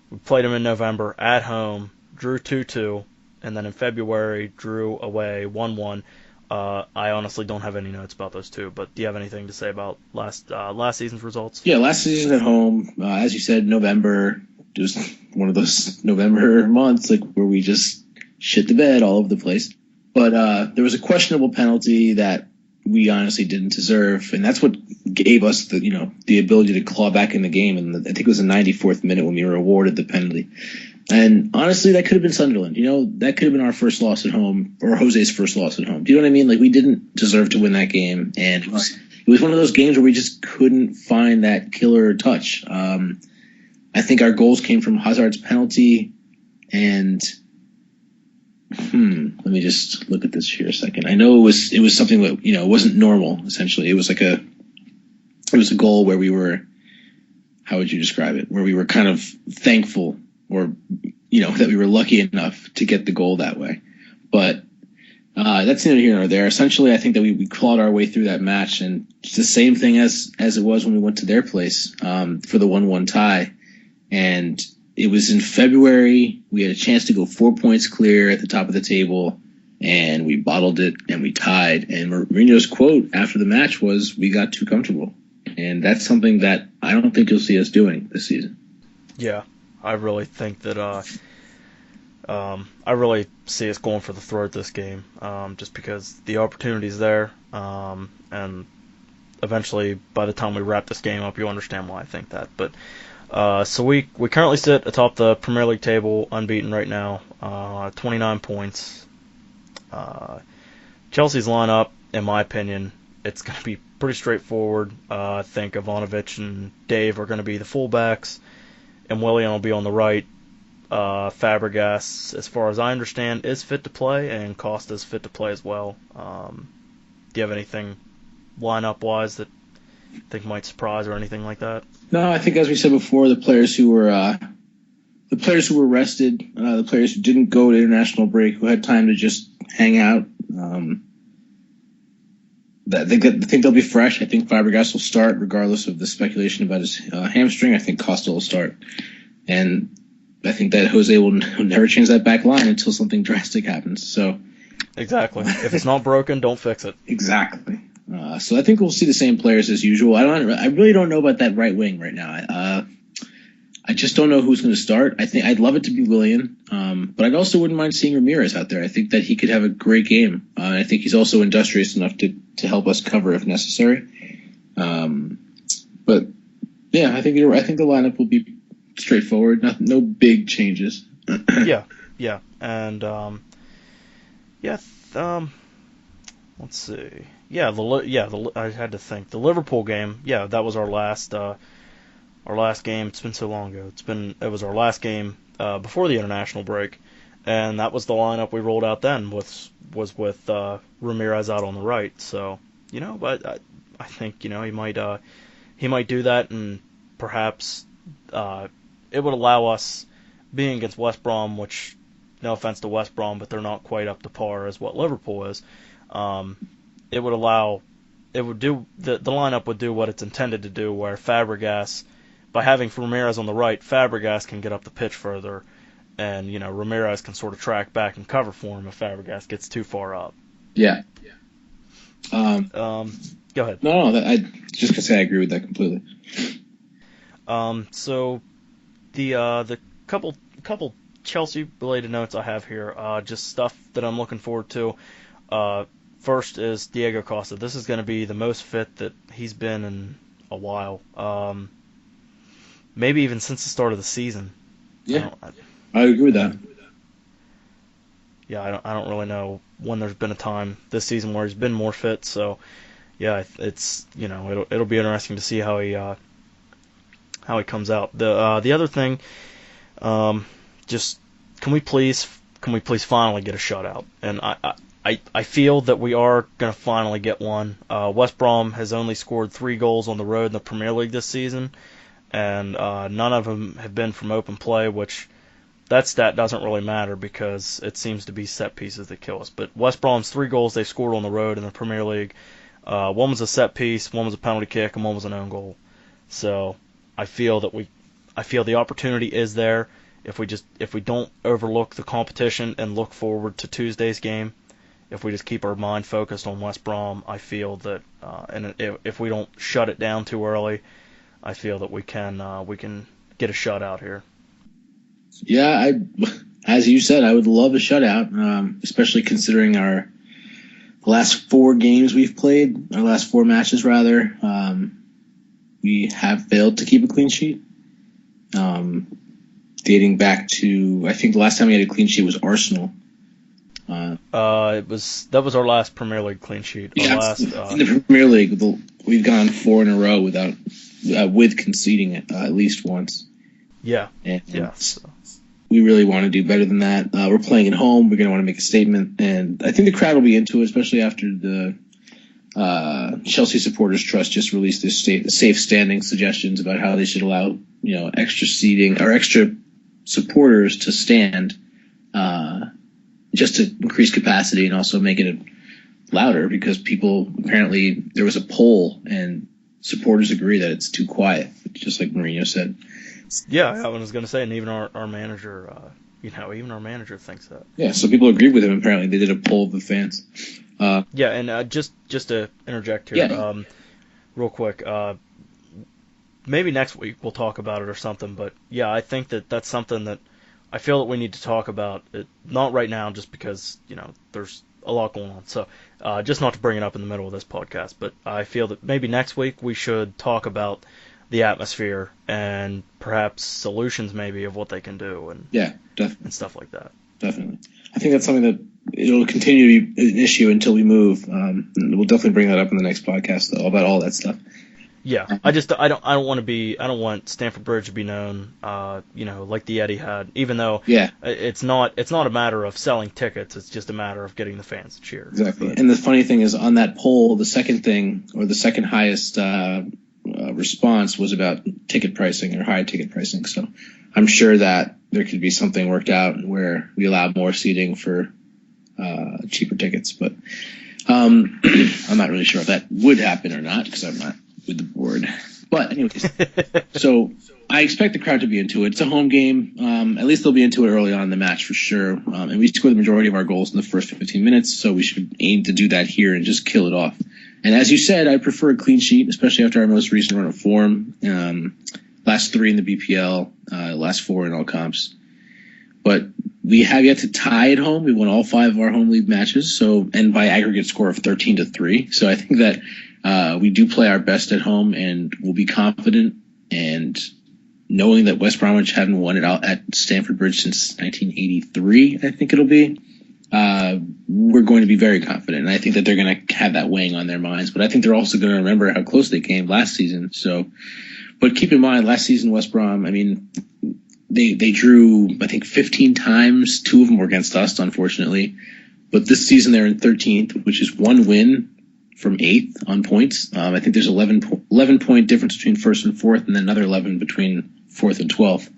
we played them in November at home, drew 2-2, and then in February drew away 1-1. I honestly don't have any notes about those two, but do you have anything to say about last season's results? Yeah, last season at home, as you said, November, just one of those November months where we just shit the bed all over the place. But there was a questionable penalty that we honestly didn't deserve, and that's what gave us the ability to claw back in the game. And I think it was the 94th minute when we were awarded the penalty. And honestly, that could have been Sunderland. That could have been our first loss at home, or Jose's first loss at home. Do you know what I mean? We didn't deserve to win that game, and it was one of those games where we just couldn't find that killer touch. I think our goals came from Hazard's penalty, and let me just look at this here a second. I know it was something that it wasn't normal. Essentially, it was a goal where we were, how would you describe it? Where we were kind of thankful, or that we were lucky enough to get the goal that way. But that's neither here nor there. Essentially, I think that we clawed our way through that match, and it's the same thing as it was when we went to their place for the 1-1 tie. And it was in February. We had a chance to go 4 points clear at the top of the table, and we bottled it and we tied. And Mourinho's quote after the match was, "We got too comfortable." And that's something that I don't think you'll see us doing this season. Yeah, I really think that I really see us going for the throat this game, just because the opportunity's there, and eventually, by the time we wrap this game up, you'll understand why I think that. But so we currently sit atop the Premier League table, unbeaten right now, 29 points. Chelsea's lineup, in my opinion, it's going to be pretty straightforward. I think Ivanovic and Dave are going to be the fullbacks, and Willian will be on the right. Fabregas, as far as I understand, is fit to play, and Costa's fit to play as well. Do you have anything lineup-wise that you think might surprise or anything like that? No, I think as we said before, the players who were rested, the players who didn't go to international break, who had time to just hang out, I think they'll be fresh. I think Fabregas will start regardless of the speculation about his hamstring. I think Costa will start, and I think that Jose will never change that back line until something drastic happens. So exactly, if it's not broken, don't fix it. Exactly. So I think we'll see the same players as usual. I really don't know about that right wing right now. I just don't know who's going to start. I think I'd love it to be Willian, but I also wouldn't mind seeing Ramirez out there. I think that he could have a great game. I think he's also industrious enough to help us cover if necessary. But yeah, I think the lineup will be straightforward. No big changes. yeah, and let's see. I had to think. The Liverpool game. Yeah, that was our last game. It's been so long ago. It was our last game before the international break, and that was the lineup we rolled out then. Was with Ramirez out on the right. So but I think he might do that, and perhaps it would allow us, being against West Brom, which, no offense to West Brom, but they're not quite up to par as what Liverpool is. The lineup would do what it's intended to do, where Fabregas, by having Ramirez on the right, Fabregas can get up the pitch further, and Ramirez can sort of track back and cover for him if Fabregas gets too far up. Yeah. Go ahead. No, I just gonna say I agree with that completely. So the couple Chelsea related notes I have here, just stuff that I'm looking forward to. First is Diego Costa. This is going to be the most fit that he's been in a while. Maybe even since the start of the season. Yeah, I agree with that. Yeah, I don't really know when there's been a time this season where he's been more fit. So, yeah, it's it'll be interesting to see how he comes out. The other thing, just can we please can we please finally get a shutout? And I feel that we are going to finally get one. West Brom has only scored 3 goals on the road in the Premier League this season, and none of them have been from open play, which that stat doesn't really matter because it seems to be set pieces that kill us. But West Brom's 3 goals they scored on the road in the Premier League, one was a set piece, one was a penalty kick, and one was an own goal. So I feel the opportunity is there if we don't overlook the competition and look forward to Tuesday's game. If we just keep our mind focused on West Brom, I feel that, and if we don't shut it down too early, I feel that we can get a shutout here. Yeah, as you said, I would love a shutout, especially considering our last 4 games we've played, our last 4 matches rather. We have failed to keep a clean sheet. Dating back to, I think the last time we had a clean sheet was Arsenal. That was our last Premier League clean sheet. In the Premier League, we've gone 4 in a row with conceding it at least once. Yeah. Yes. We really want to do better than that. We're playing at home. We're going to want to make a statement, and I think the crowd will be into it, especially after the Chelsea Supporters Trust just released their safe standing suggestions about how they should allow extra seating or extra supporters to stand, just to increase capacity and also make it louder because people apparently there was a poll and supporters agree that it's too quiet, just like Mourinho said. Yeah, I was going to say, and even our manager, even our manager thinks that. Yeah, so people agreed with him. Apparently, they did a poll of the fans. Yeah, and just to interject here, yeah. Real quick, maybe next week we'll talk about it or something. But yeah, I think that's something that I feel that we need to talk about. Not right now, just because there's a lot going on. So just not to bring it up in the middle of this podcast, but I feel that maybe next week we should talk about the atmosphere and perhaps solutions maybe of what they can do and and stuff like that. Definitely. I think that's something that it'll continue to be an issue until we move. We'll definitely bring that up in the next podcast though, about all that stuff. Yeah. I don't want Stamford Bridge to be known like the Etihad, even though it's not a matter of selling tickets, it's just a matter of getting the fans to cheer. Exactly. But, and the funny thing is on that poll, the second highest response was about ticket pricing or high ticket pricing. So I'm sure that there could be something worked out where we allow more seating for cheaper tickets. But I'm not really sure if that would happen or not because I'm not with the board. But anyways, so I expect the crowd to be into it. It's a home game. At least they'll be into it early on in the match for sure. And we score the majority of our goals in the first 15 minutes, so we should aim to do that here and just kill it off. And as you said, I prefer a clean sheet, especially after our most recent run of form. Last 3 in the BPL, last 4 in all comps. But we have yet to tie at home. We won all 5 of our home league matches, and by aggregate score of 13-3. So I think that we do play our best at home, and we'll be confident. And knowing that West Bromwich haven't won it out at Stamford Bridge since 1983, I think it'll be. We're going to be very confident, and I think that they're going to have that weighing on their minds. But I think they're also going to remember how close they came last season. But keep in mind, last season West Brom, I mean, they drew I think 15 times. 2 of them were against us, unfortunately. But this season they're in 13th, which is 1 win from 8th on points. I think there's 11 point difference between 1st and 4th, and then another 11 between 4th and 12th.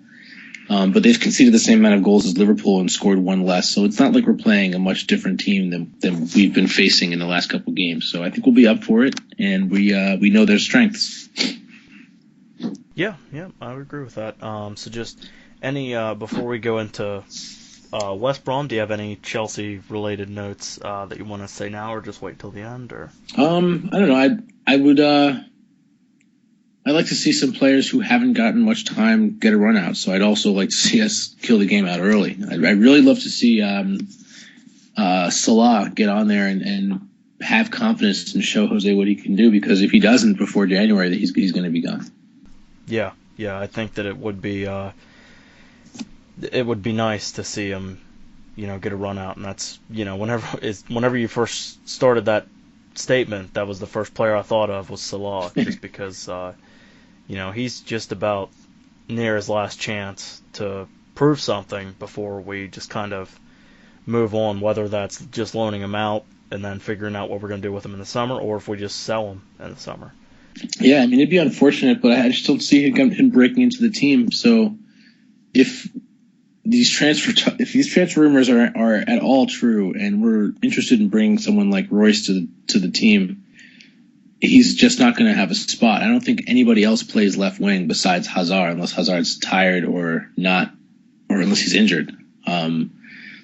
But they've conceded the same amount of goals as Liverpool and scored 1 less. So it's not like we're playing a much different team than we've been facing in the last couple of games. So I think we'll be up for it, and we know their strengths. Yeah, I would agree with that. So just any before we go into West Brom, do you have any Chelsea-related notes that you want to say now, or just wait till the end? Or I don't know. I would. I'd like to see some players who haven't gotten much time get a run out. So I'd also like to see us kill the game out early. I'd really love to see Salah get on there and have confidence and show Jose what he can do. Because if he doesn't before January, he's going to be gone. Yeah. I think that it would be nice to see him, get a run out. And that's whenever you first started that statement, that was the first player I thought of was Salah, just because. He's just about near his last chance to prove something before we just kind of move on, whether that's just loaning him out and then figuring out what we're going to do with him in the summer, or if we just sell him in the summer. Yeah, I mean, it'd be unfortunate, but I just don't see him breaking into the team. So if these transfer rumors are at all true, and we're interested in bringing someone like Royce to the team, he's just not going to have a spot. I don't think anybody else plays left wing besides Hazard, unless Hazard's tired or not, or unless he's injured.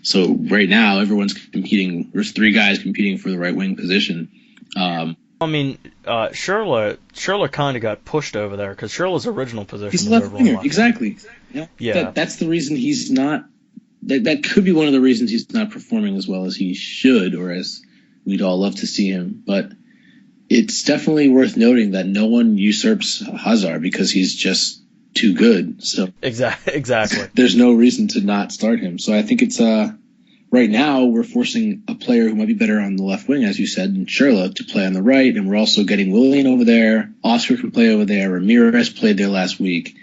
So right now, everyone's competing. There's three guys competing for the right wing position. I mean, Schürrle kind of got pushed over there because Schürrle's original position He's was left over on winger, left. exactly. Yeah. That's the reason he's not. That could be one of the reasons he's not performing as well as he should, or as we'd all love to see him. But it's definitely worth noting that no one usurps Hazard because he's just too good. So Exactly. there's no reason to not start him. So I think it's right now we're forcing a player who might be better on the left wing, as you said, and Schürrle to play on the right, and we're also getting Willian over there. Oscar can play over there. Ramirez played there last week.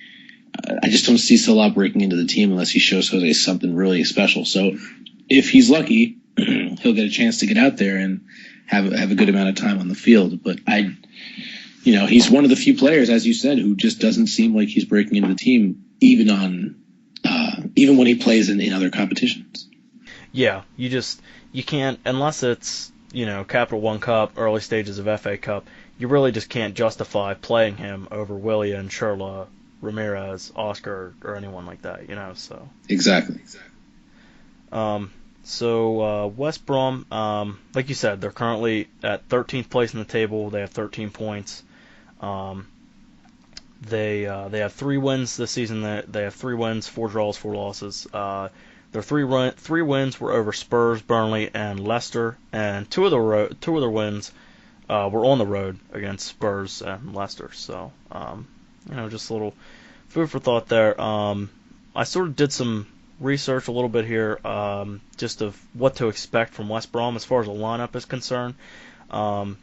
I just don't see Salah breaking into the team unless he shows Jose something really special. So if he's lucky, he'll get a chance to get out there and have a good amount of time on the field. But he's one of the few players, as you said, who just doesn't seem like he's breaking into the team, even when he plays in other competitions. Yeah, you can't, unless it's, Capital One Cup, early stages of FA Cup, you really just can't justify playing him over Willian, Schürrle, Ramirez, Oscar, or anyone like that, so. Exactly. So West Brom, like you said, they're currently at 13th place in the table. They have 13 points. They have 3 wins this season. They have 3 wins, 4 draws, 4 losses. Their 3 wins were over Spurs, Burnley, and Leicester, and 2 of their wins were on the road against Spurs and Leicester. So just a little food for thought there. I sort of did some research a little bit here, just of what to expect from West Brom as far as the lineup is concerned.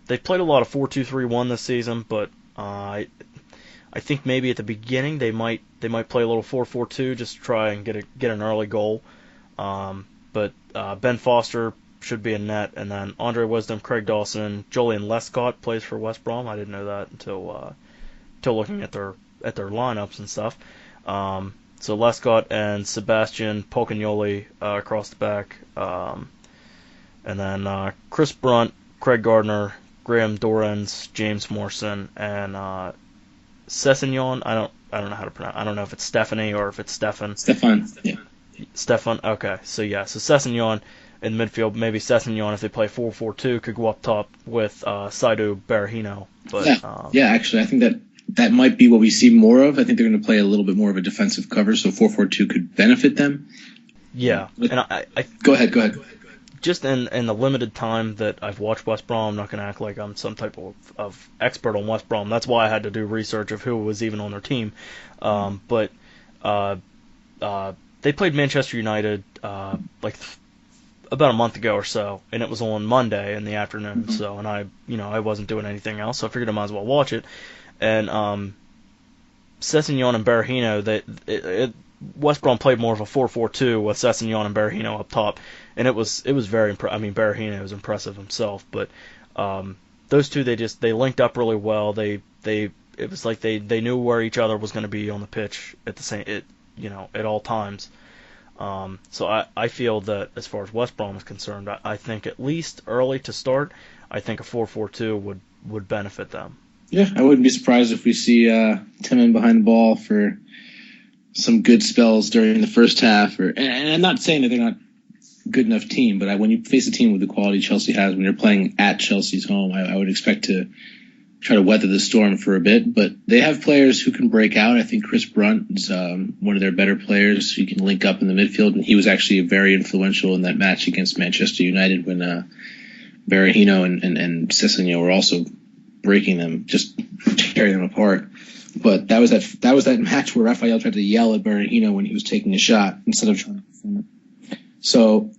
They've played a lot of 4-2-3-1 this season, but I think maybe at the beginning they might play a little 4-4-2 just to try and get an early goal. But Ben Foster should be in net, and then Andre Wisdom, Craig Dawson, Julian Lescott plays for West Brom. I didn't know that until looking at their lineups and stuff. So Lescott and Sebastian Polcagnoli across the back, and then Chris Brunt, Craig Gardner, Graham Dorrans, James Morrison, and Sessegnon. I don't know how to pronounce. I don't know if it's Stephanie or if it's Stefan. Stefan. Yeah. Stefan. Okay. So Sessegnon in midfield. Maybe Sessegnon, if they play 4-4-2, could go up top with Saidu Berahino. But actually, I think that might be what we see more of. I think they're going to play a little bit more of a defensive cover, so 4-4-2 could benefit them. Yeah, and I go ahead. Just in the limited time that I've watched West Brom, I'm not going to act like I'm some type of expert on West Brom. That's why I had to do research of who was even on their team. But they played Manchester United about a month ago or so, and it was on Monday in the afternoon. So, and I wasn't doing anything else, so I figured I might as well watch it. And Sessegnon and Berahino, West Brom played more of a 4-4-2 with Sessegnon and Berahino up top, and it was very impressive. I mean, Berahino was impressive himself, but those two they linked up really well. It was like they knew where each other was going to be on the pitch at all times. So I feel that as far as West Brom is concerned, I think at least early to start, I think a 4-4-2 would benefit them. Yeah, I wouldn't be surprised if we see Timon behind the ball for some good spells during the first half. And I'm not saying that they're not a good enough team, but when you face a team with the quality Chelsea has, when you're playing at Chelsea's home, I would expect to try to weather the storm for a bit. But they have players who can break out. I think Chris Brunt is one of their better players who can link up in the midfield, and he was actually very influential in that match against Manchester United when Berahino and Sessegnon were also breaking them, just tearing them apart. But that was that match where Raphael tried to yell at Berahino when he was taking a shot instead of trying to defend it. So,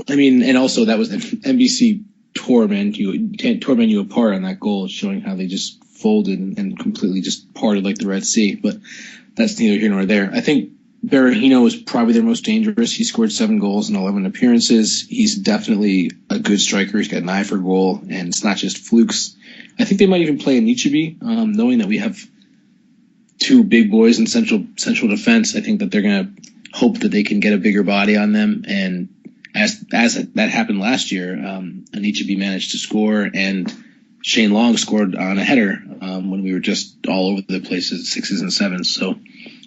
I mean, and also that was NBC tore Man U apart on that goal, showing how they just folded and completely just parted like the Red Sea. But that's neither here nor there. I think Berahino is probably their most dangerous. He scored 7 goals in 11 appearances. He's definitely a good striker. He's got an eye for goal, and it's not just flukes. I think they might even play Anichebe, knowing that we have two big boys in central defense. I think that they're going to hope that they can get a bigger body on them. And as that happened last year, Anichebe managed to score, and Shane Long scored on a header when we were just all over the place at 6s and 7s. So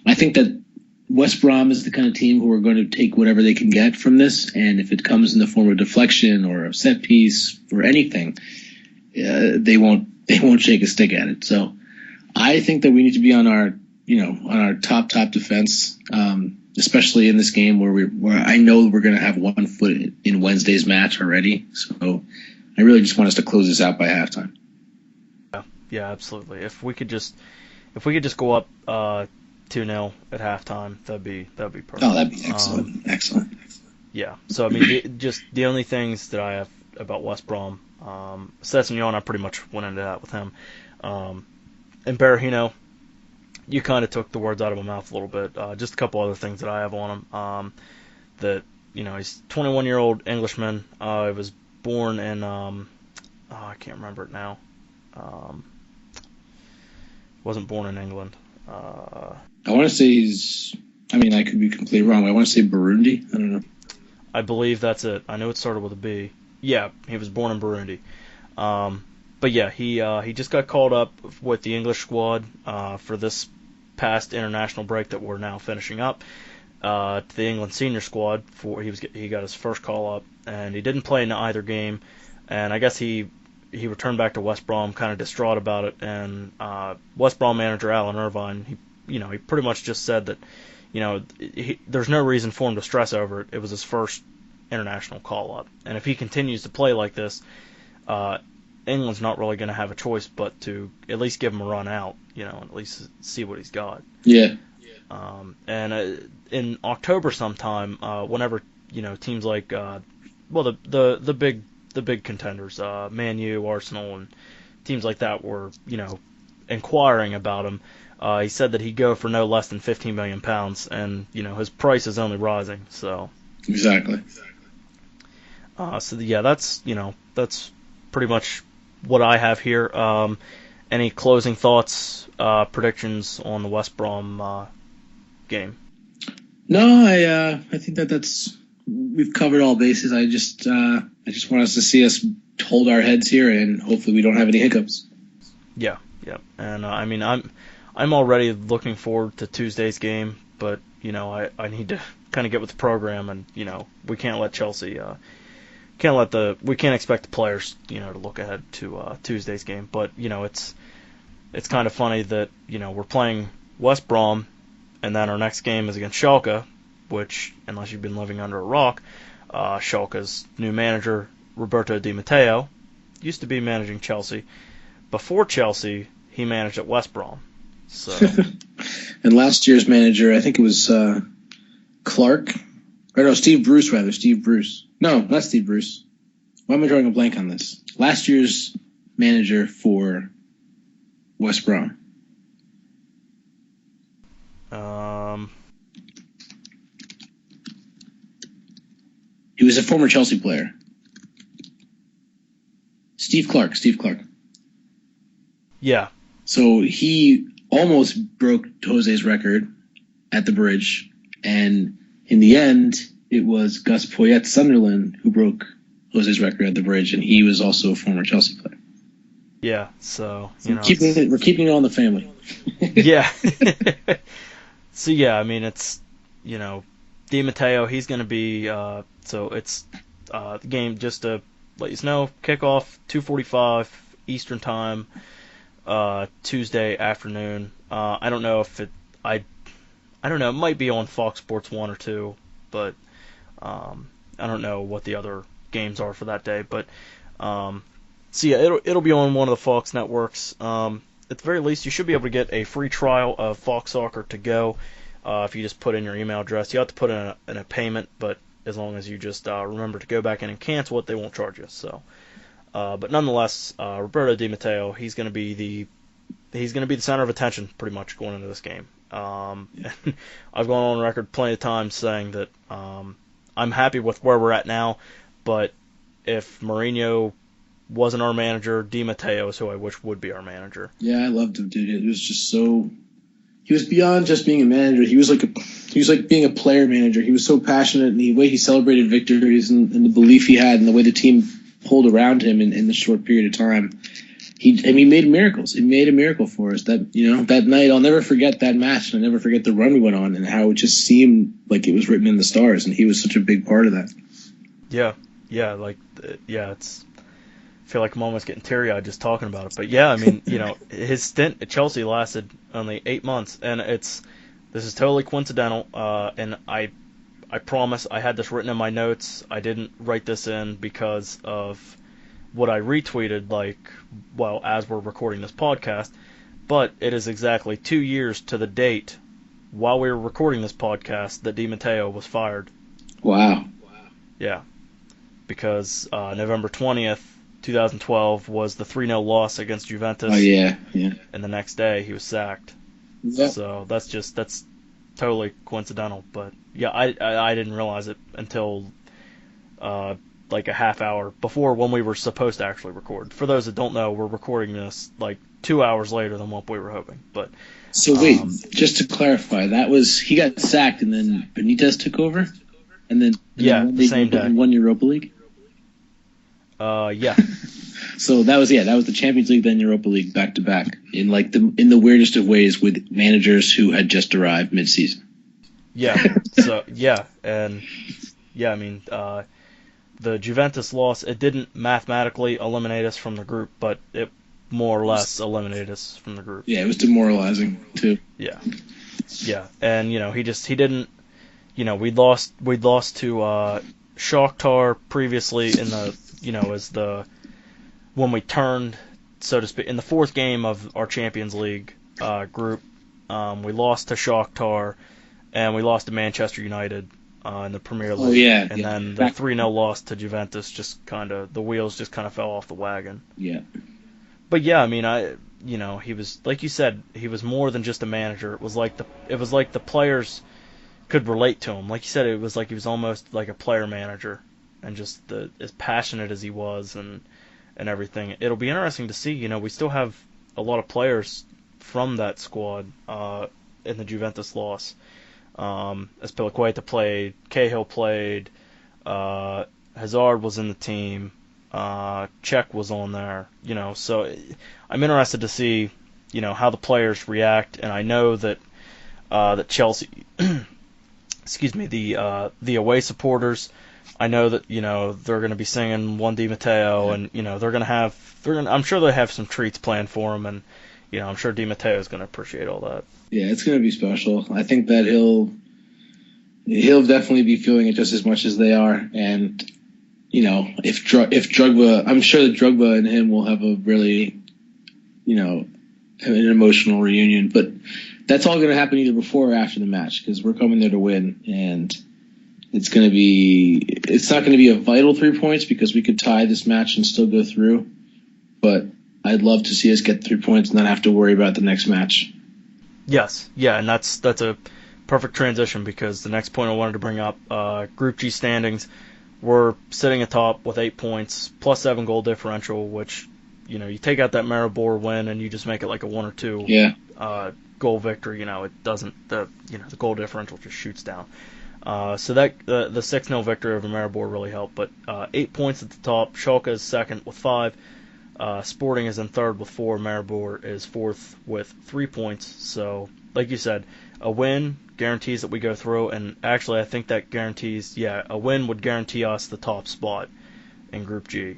I think that West Brom is the kind of team who are going to take whatever they can get from this, and if it comes in the form of deflection or a set piece or anything, they won't shake a stick at it. So I think that we need to be on our top defense, especially in this game where I know we're going to have one foot in Wednesday's match already. So I really just want us to close this out by halftime. Yeah, absolutely. If we could just go up 2-0 at halftime, that'd be perfect. Oh, that'd be excellent. Excellent. Yeah. So I mean, just the only things that I have about West Brom, Sessegnon, I pretty much went into that with him, and Berahino, you kind of took the words out of my mouth a little bit. Just a couple other things that I have on him. That he's 21-year-old Englishman. He was born in I can't remember it now. Wasn't born in England. I want to say I could be completely wrong, but I want to say Burundi. I don't know. I believe that's it. I know it started with a B. Yeah, he was born in Burundi. But yeah, he just got called up with the English squad for this past international break that we're now finishing up to the England senior squad. He got his first call up, and he didn't play in either game. And I guess he returned back to West Brom, kind of distraught about it. And West Brom manager Alan Irvine, he pretty much just said that there's no reason for him to stress over it. It was his first international call up, and if he continues to play like this, England's not really going to have a choice but to at least give him a run out, and at least see what he's got. Yeah. And in October sometime, whenever teams like the big contenders, Man U, Arsenal, and teams like that were inquiring about him, he said that he'd go for no less than £15 million, and his price is only rising. So exactly. So yeah, that's pretty much what I have here. Any closing thoughts, predictions on the West Brom game? No, I think we've covered all bases. I just want us to see us hold our heads here, and hopefully we don't have any hiccups. Yeah, and I'm already looking forward to Tuesday's game, but I need to kind of get with the program, and we can't let Chelsea. We can't expect the players, to look ahead to Tuesday's game. But it's kind of funny that we're playing West Brom, and then our next game is against Schalke, which, unless you've been living under a rock, Schalke's new manager Roberto Di Matteo used to be managing Chelsea. Before Chelsea, he managed at West Brom. So, and last year's manager, I think it was Steve Bruce, rather. Steve Bruce. No, not Steve Bruce. Why am I drawing a blank on this? Last year's manager for West Brom. He was a former Chelsea player. Steve Clark. Yeah. So he almost broke Jose's record at the bridge, and in the end, it was Gus Poyet Sunderland who broke Jose's record at the bridge, and he was also a former Chelsea player. Yeah, so we're keeping it on the family. Yeah. So yeah, it's Di Matteo. He's going to be so it's the game, just to let you know, kickoff 2:45 Eastern time, Tuesday afternoon. I don't know if I don't know. It might be on Fox Sports 1 or 2, but I don't know what the other games are for that day. But so yeah, it'll be on one of the Fox networks. At the very least, you should be able to get a free trial of Fox Soccer to go if you just put in your email address. You have to put in a payment, but as long as you just remember to go back in and cancel it, they won't charge you. So, but nonetheless, Roberto Di Matteo, he's going to be the center of attention pretty much going into this game. And I've gone on record plenty of times saying that I'm happy with where we're at now, but if Mourinho wasn't our manager, Di Matteo is who I wish would be our manager. Yeah, I loved him, dude. It was just so. He was beyond just being a manager. He was like being a player manager. He was so passionate, and the way he celebrated victories and the belief he had, and the way the team pulled around him in the short period of time. He made miracles. He made a miracle for us. That night, I'll never forget that match, and I'll never forget the run we went on, and how it just seemed like it was written in the stars, and he was such a big part of that. Yeah, it's. I feel like I'm almost getting teary-eyed just talking about it. But yeah, I mean, his stint at Chelsea lasted only 8 months, and this is totally coincidental. And I promise I had this written in my notes. I didn't write this in because of what I retweeted, as we're recording this podcast. But it is exactly 2 years to the date, while we were recording this podcast, that Di Matteo was fired. Wow. Yeah, because November 20th. 2012 was the 3-0 loss against Juventus. Oh, yeah. And the next day he was sacked. Yep. So that's totally coincidental. But yeah, I didn't realize it until like a half hour before when we were supposed to actually record. For those that don't know, we're recording this like 2 hours later than what we were hoping. But so wait, just to clarify, that was he got sacked and then Benitez took over, and then the same day won Europa League. Yeah. So that was the Champions League, then Europa League, back to back, in the weirdest of ways, with managers who had just arrived mid-season. Yeah. So yeah, and yeah, I mean, the Juventus loss, it didn't mathematically eliminate us from the group, but it more or less eliminated us from the group. Yeah, it was demoralizing too. Yeah, and he didn't. We'd lost to Shakhtar previously in the. When we turned, so to speak, in the fourth game of our Champions League group, we lost to Shakhtar, and we lost to Manchester United in the Premier League. Oh, yeah. And then the 3-0 loss to Juventus the wheels just kind of fell off the wagon. Yeah. But yeah, I mean, he was, like you said, he was more than just a manager. It was like the players could relate to him. Like you said, it was like he was almost like a player manager. And just as passionate as he was and everything. It'll be interesting to see. We still have a lot of players from that squad in the Juventus loss. Azpilicueta played, Cahill played, Hazard was in the team, Cech was on there. So I'm interested to see, how the players react. And I know that that Chelsea, excuse me, the away supporters. I know that they're going to be singing One Di Matteo, and I'm sure they have some treats planned for him, and I'm sure Di Matteo is going to appreciate all that. Yeah, it's going to be special. I think that he'll definitely be feeling it just as much as they are, and if Drogba, I'm sure that Drogba and him will have a really an emotional reunion, but that's all going to happen either before or after the match, because we're coming there to win, and it's not going to be a vital 3 points because we could tie this match and still go through. But I'd love to see us get 3 points and not have to worry about the next match. Yes, yeah, and that's a perfect transition because the next point I wanted to bring up, Group G standings, we're sitting atop with 8 points plus 7 goal differential, which you take out that Maribor win and you just make it like a 1 or 2 goal victory. It doesn't the goal differential just shoots down. So that the 6-0 victory over Maribor really helped. But 8 points at the top. Schalke is second with 5. Sporting is in third with 4. Maribor is fourth with 3 points. So, like you said, a win guarantees that we go through. And actually, I think that guarantees, a win would guarantee us the top spot in Group G,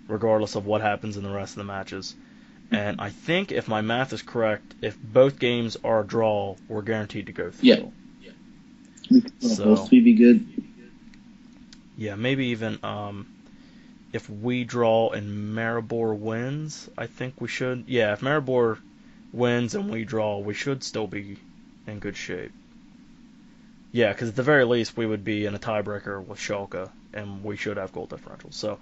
regardless of what happens in the rest of the matches. And I think, if my math is correct, if both games are a draw, we're guaranteed to go through. Yeah. So both be good. Yeah, maybe even if we draw and Maribor wins, I think we should. Yeah, if Maribor wins and we draw, we should still be in good shape. Yeah, because at the very least we would be in a tiebreaker with Schalke, and we should have goal differential. So,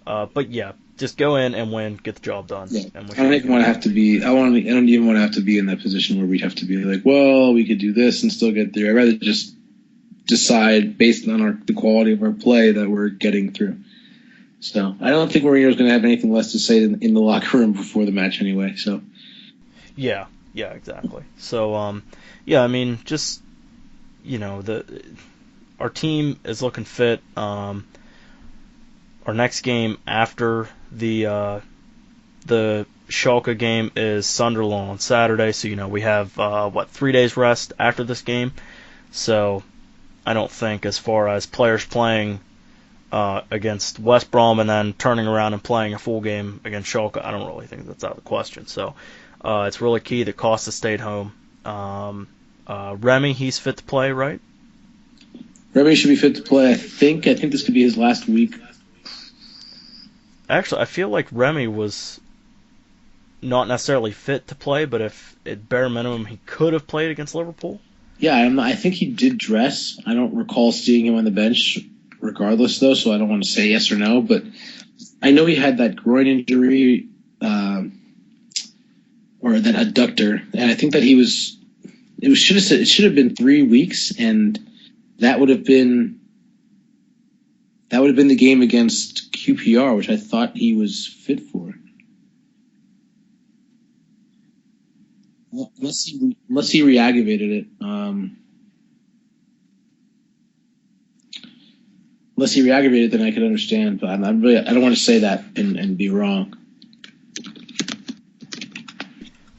But yeah, just go in and win, get the job done, Yeah. and we I don't should be even good. want to have to be. I don't even want to have to be in that position where we'd have to be like, well, we could do this and still get through. I'd rather just decide based on the quality of our play that we're getting through. So I don't think Mourinho's going to have anything less to say in the locker room before the match anyway. So Yeah, yeah, exactly. So, yeah, I mean, just our team is looking fit. Our next game after the Schalke game is Sunderland on Saturday, so we have 3 days rest after this game. So I don't think, as far as players playing against West Brom and then turning around and playing a full game against Schalke, I don't really think that's out of the question. So it's really key that Costa stayed home. Remy, he's fit to play, right? Remy should be fit to play. I think this could be his last week. Actually, I feel like Remy was not necessarily fit to play, but if at bare minimum he could have played against Liverpool. Yeah, I think he did dress. I don't recall seeing him on the bench regardless, though, so I don't want to say yes or no. But I know he had that groin injury or that adductor, and I think that it should have been 3 weeks, and that would have been the game against QPR, which I thought he was fit for. Unless he reactivated it. Unless he reactivated it, then I could understand. But I don't want to say that and be wrong.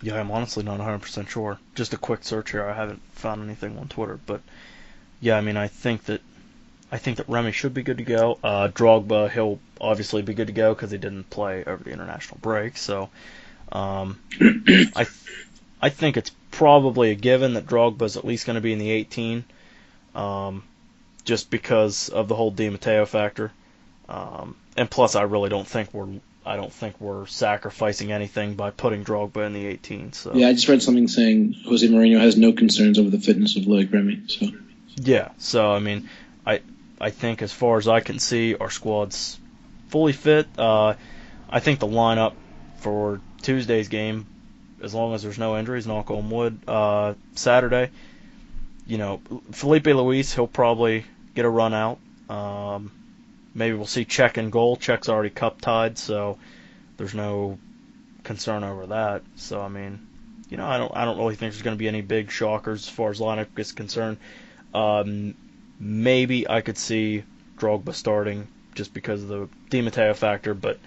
Yeah, I'm honestly not 100% sure. Just a quick search here. I haven't found anything on Twitter, but yeah, I mean, I think that Remy should be good to go. Drogba, he'll obviously be good to go because he didn't play over the international break. So, I I think it's probably a given that Drogba's at least going to be in the 18, just because of the whole Di Matteo factor. And plus, I really don't think we're sacrificing anything by putting Drogba in the 18. So yeah, I just read something saying Jose Mourinho has no concerns over the fitness of Loic Remy. So yeah, so I mean, I think as far as I can see, our squad's fully fit. I think the lineup for Tuesday's game, as long as there's no injuries, knock on wood, Saturday, Felipe Luis, he'll probably get a run out. Maybe we'll see Czech in goal. Czech's already cup tied, so there's no concern over that. So I mean, I don't really think there's going to be any big shockers as far as lineup is concerned. Maybe I could see Drogba starting just because of the Di Matteo factor, but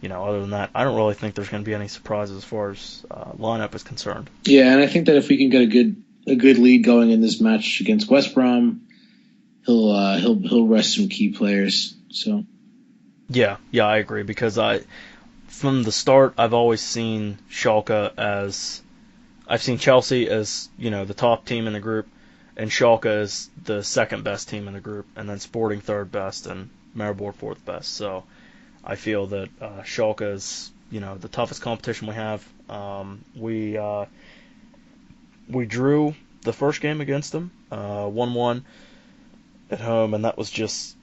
other than that, I don't really think there's going to be any surprises as far as lineup is concerned. yeah, and I think that if we can get a good lead going in this match against West Brom, he'll rest some key players. So Yeah, I agree because from the start I've always seen I've seen Chelsea as the top team in the group, and Schalke as the second best team in the group, and then Sporting third best and Maribor fourth best. So I feel that Schalke is the toughest competition we have. We drew the first game against them, 1-1 at home, and that was just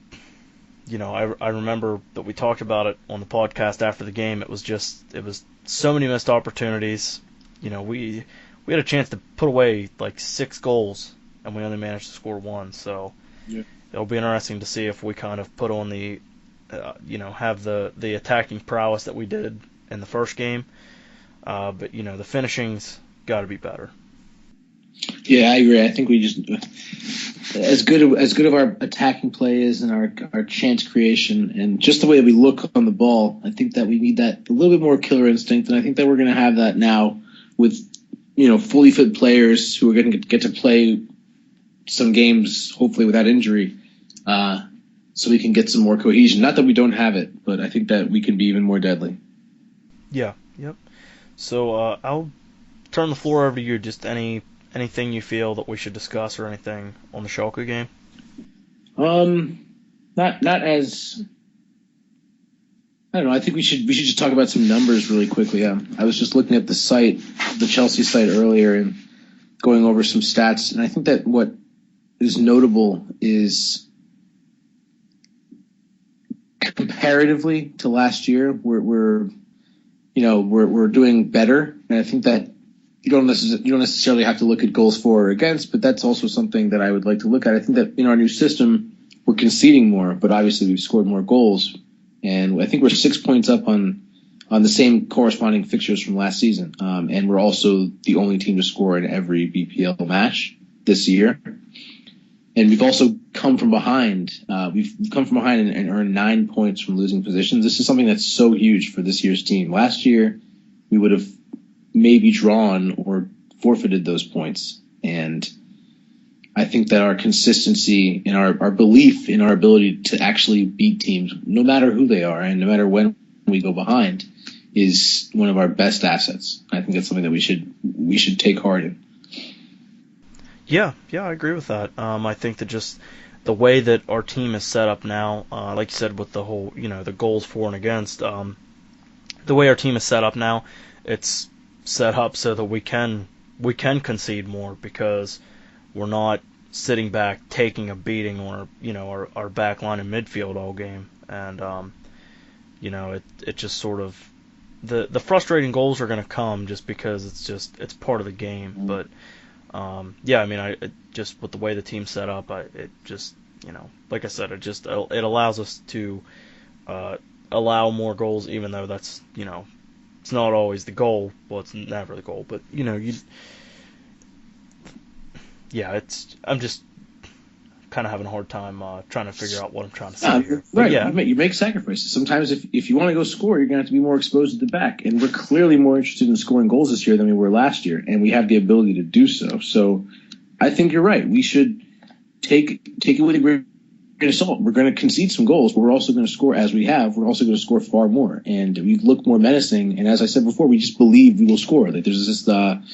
I remember that we talked about it on the podcast after the game. It was so many missed opportunities. We had a chance to put away like 6 goals, and we only managed to score 1. So yeah. It'll be interesting to see if we kind of put on the have the attacking prowess that we did in the first game. But the finishing's got to be better. Yeah, I agree. I think we just as good of our attacking play is and our chance creation and just the way we look on the ball. I think that we need that a little bit more killer instinct, and I think that we're going to have that now with fully fit players who are going to get to play some games, hopefully without injury, so we can get some more cohesion. Not that we don't have it, but I think that we can be even more deadly. Yeah. Yep. So I'll turn the floor over to you. Just anything you feel that we should discuss or anything on the Schalke game? Not as I don't know. I think we should just talk about some numbers really quickly. I was just looking at the Chelsea site earlier, and going over some stats, and I think that what is notable is comparatively to last year, we're doing better, and I think that you don't necessarily have to look at goals for or against, but that's also something that I would like to look at. I think that in our new system, we're conceding more, but obviously we've scored more goals, and I think we're 6 points up on the same corresponding fixtures from last season, and we're also the only team to score in every BPL match this year. And we've also come from behind. We've come from behind and earned 9 points from losing positions. This is something that's so huge for this year's team. Last year, we would have maybe drawn or forfeited those points. And I think that our consistency and our belief in our ability to actually beat teams, no matter who they are and no matter when we go behind, is one of our best assets. I think that's something that we should take heart in. Yeah, I agree with that. I think that just the way that our team is set up now, like you said, with the whole, the goals for and against, the way our team is set up now, it's set up so that we can concede more because we're not sitting back taking a beating or our back line and midfield all game, and it just sort of the frustrating goals are going to come just because it's part of the game, but. I just with the way the team's set up, it just, like I said, it allows us to allow more goals, even though that's, it's not always the goal. Well, it's never the goal, but I'm just kind of having a hard time trying to figure out what I'm trying to say here. Right, yeah. You make sacrifices. Sometimes if you want to go score, you're going to have to be more exposed at the back. And we're clearly more interested in scoring goals this year than we were last year, and we have the ability to do so. So I think you're right. We should take it with a grain of salt. We're going to concede some goals, but we're also going to score as we have. We're also going to score far more. And we look more menacing. And as I said before, we just believe we will score. Like there's just a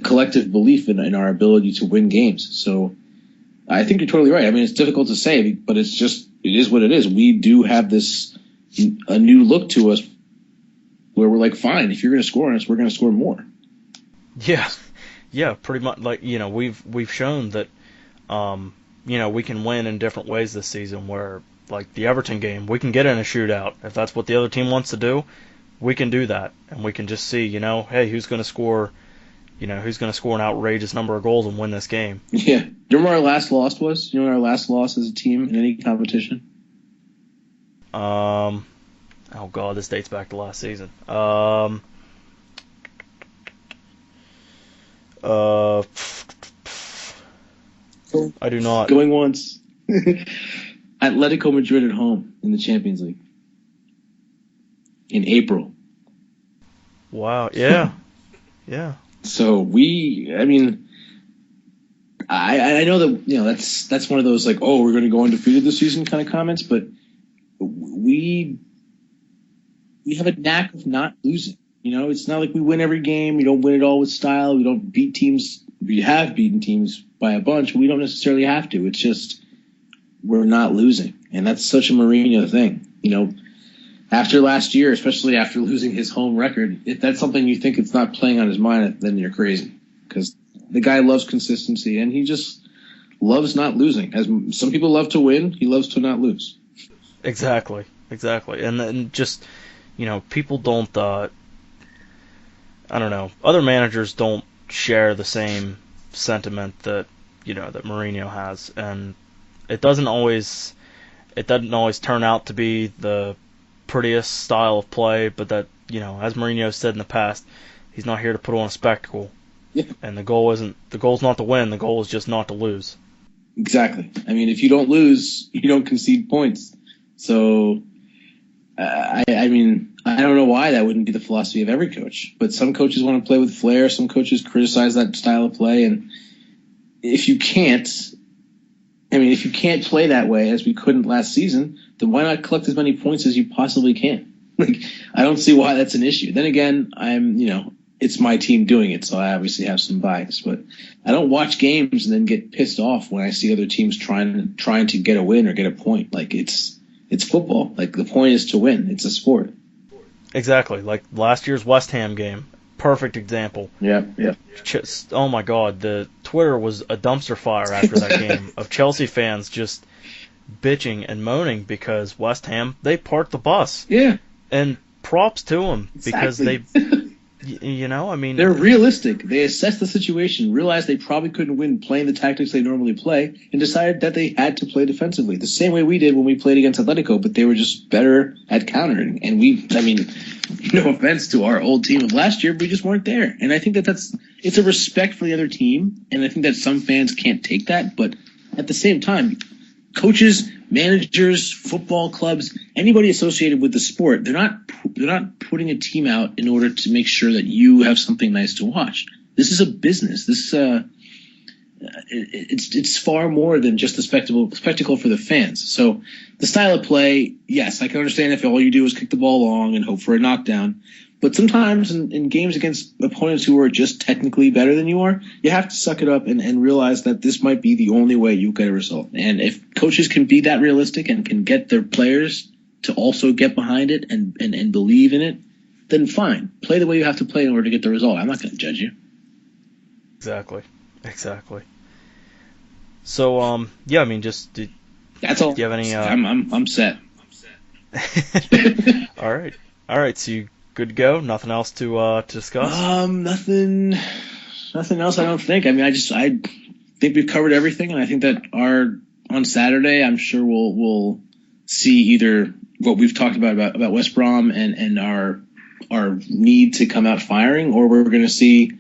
collective belief in our ability to win games. So I think you're totally right. I mean, it's difficult to say, but it is what it is. We do have a new look to us where we're like, fine, if you're going to score on us, we're going to score more. Yeah, pretty much. Like, we've shown that, we can win in different ways this season where, like the Everton game, we can get in a shootout. If that's what the other team wants to do, we can do that. And we can just see, hey, who's going to score an outrageous number of goals and win this game. Yeah. Do you remember our last loss was? You know what our last loss as a team in any competition? Oh, God, this dates back to last season. I do not. Going once. Atletico Madrid at home in the Champions League. In April. Wow, yeah. Yeah. So I know that that's one of those like, oh, we're going to go undefeated this season kind of comments, but we have a knack of not losing. It's not like we win every game. We don't win it all with style. We don't beat teams. We have beaten teams by a bunch, but we don't necessarily have to. It's just we're not losing, and that's such a Mourinho thing. After last year, especially after losing his home record, if that's something you think it's not playing on his mind, then you're crazy. Because the guy loves consistency, and he just loves not losing. As some people love to win, he loves to not lose. Exactly. And just, people don't, I don't know, other managers don't share the same sentiment that, that Mourinho has. And it doesn't always turn out to be the prettiest style of play, but that, as Mourinho said in the past, he's not here to put on a spectacle. Yeah. And the goal's not to win, the goal is just not to lose. Exactly. I mean, if you don't lose, you don't concede points. So, I don't know why that wouldn't be the philosophy of every coach, but some coaches want to play with flair, some coaches criticize that style of play, and if you can't play that way as we couldn't last season, then why not collect as many points as you possibly can? Like, I don't see why that's an issue. Then again, it's my team doing it, so I obviously have some bias. But I don't watch games and then get pissed off when I see other teams trying to get a win or get a point. Like, it's football. Like, the point is to win. It's a sport. Exactly. Like last year's West Ham game. Perfect example. Yeah. Oh my God, the Twitter was a dumpster fire after that game of Chelsea fans just bitching and moaning because West Ham, they parked the bus. Yeah, And props to them because exactly. I mean, They're realistic. They assessed the situation, realized they probably couldn't win playing the tactics they normally play, and decided that they had to play defensively. The same way we did when we played against Atletico, but they were just better at countering. And no offense to our old team of last year, but we just weren't there. And I think it's a respect for the other team, and I think that some fans can't take that, but at the same time, coaches, managers, football clubs, anybody associated with the sport, they're not putting a team out in order to make sure that you have something nice to watch. This is a business. It's far more than just a spectacle for the fans. So the style of play, yes, I can understand if all you do is kick the ball long and hope for a knockdown. But sometimes in games against opponents who are just technically better than you are, you have to suck it up and realize that this might be the only way you get a result. And if coaches can be that realistic and can get their players to also get behind it and believe in it, then fine. Play the way you have to play in order to get the result. I'm not going to judge you. Exactly. So, yeah, I mean, That's all. do you have any? I'm set. All right. So you good to go? Nothing else to discuss? Nothing else. I don't think. I mean, I think we've covered everything, and I think that on Saturday, I'm sure we'll see either what we've talked about West Brom and our need to come out firing, or we're going to see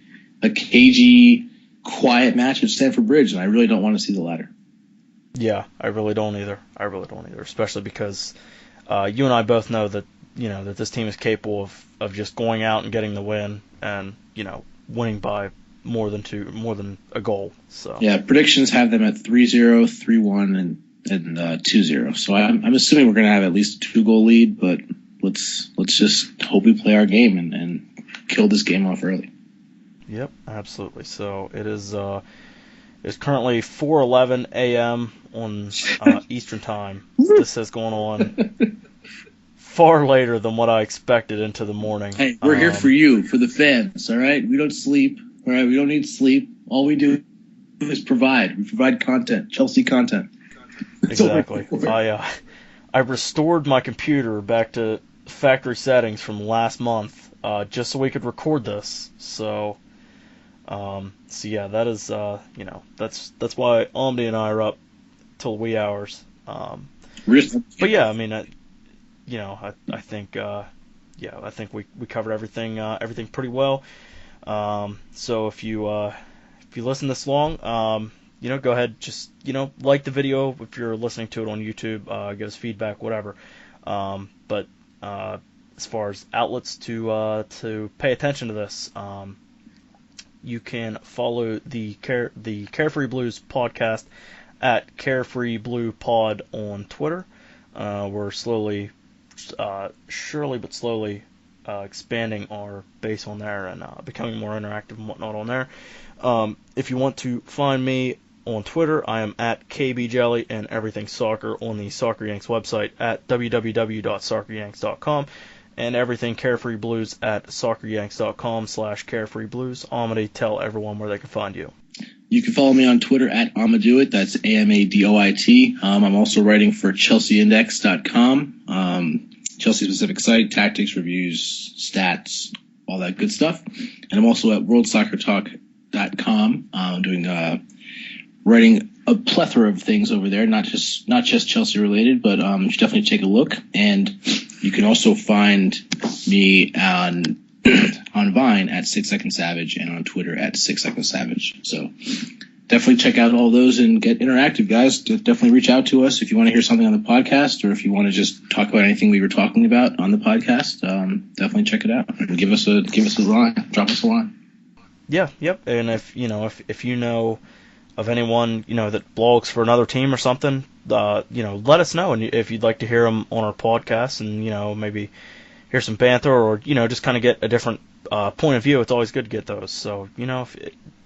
a cagey, quiet match at Stamford Bridge, and I really don't want to see the latter. Yeah, I really don't either. Especially because you and I both know that that this team is capable of just going out and getting the win, and winning by more than a goal. So yeah, predictions have them at 3-0, 3-1, and 2-0. So I'm assuming we're going to have at least a 2-goal lead, but let's just hope we play our game and kill this game off early. Yep, absolutely. So it is it's currently 4:11 a.m. on Eastern Time. This has gone on far later than what I expected into the morning. Hey, we're here for you, for the fans, all right? We don't sleep, all right? We don't need sleep. All we do is provide. We provide content, Chelsea content. Exactly. I restored my computer back to factory settings from last month just so we could record this. So yeah, that is that's why Omni and I are up till wee hours. But yeah, I mean, I think I think we covered everything pretty well. So if you listen this long, go ahead, just like the video if you're listening to it on YouTube, give us feedback, whatever. But as far as outlets to pay attention to this, you can follow the Carefree Blues podcast at Carefree Blue Pod on Twitter. We're surely but slowly expanding our base on there and becoming more interactive and whatnot on there. If you want to find me on Twitter, I am at KBJelly and everything soccer on the Soccer Yanks website at www.socceryanks.com. And everything Carefree Blues at socceryanks.com/carefreeblues. Amity, tell everyone where they can find you. You can follow me on Twitter at Amadoit. That's AMADOIT. I'm also writing for ChelseaIndex.com. Chelsea-specific site, tactics, reviews, stats, all that good stuff. And I'm also at WorldSoccerTalk.com. Writing a plethora of things over there, not just Chelsea related, but you should definitely take a look. And you can also find me on Vine at 6 Second Savage and on Twitter at 6 Second Savage. So definitely check out all those and get interactive, guys. Definitely reach out to us if you want to hear something on the podcast or if you want to just talk about anything we were talking about on the podcast. Definitely check it out and give us a line. Drop us a line. Yeah, yep. And if you know of anyone that blogs for another team or something, let us know. And if you'd like to hear them on our podcast and maybe hear some banter or just kind of get a different point of view, it's always good to get those. So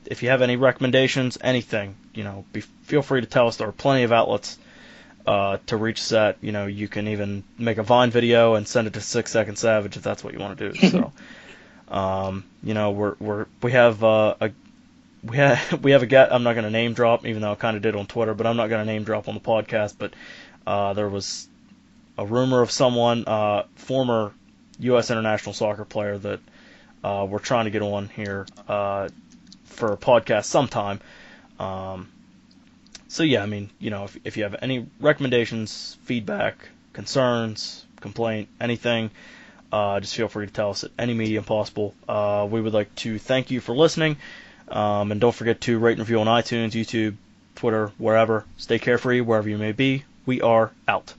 if you have any recommendations, anything, feel free to tell us. There are plenty of outlets to reach us at. You can even make a Vine video and send it to 6 Second Savage if that's what you want to do. So we have a guy. I'm not going to name drop, even though I kind of did on Twitter, but I'm not going to name drop on the podcast. But There was a rumor of someone, former U.S. international soccer player that we're trying to get on here for a podcast sometime. So yeah, I mean, if you have any recommendations, feedback, concerns, complaint, anything, just feel free to tell us at any medium possible. We would like to thank you for listening, and don't forget to rate and review on iTunes, YouTube, Twitter, wherever. Stay carefree wherever you may be. We are out.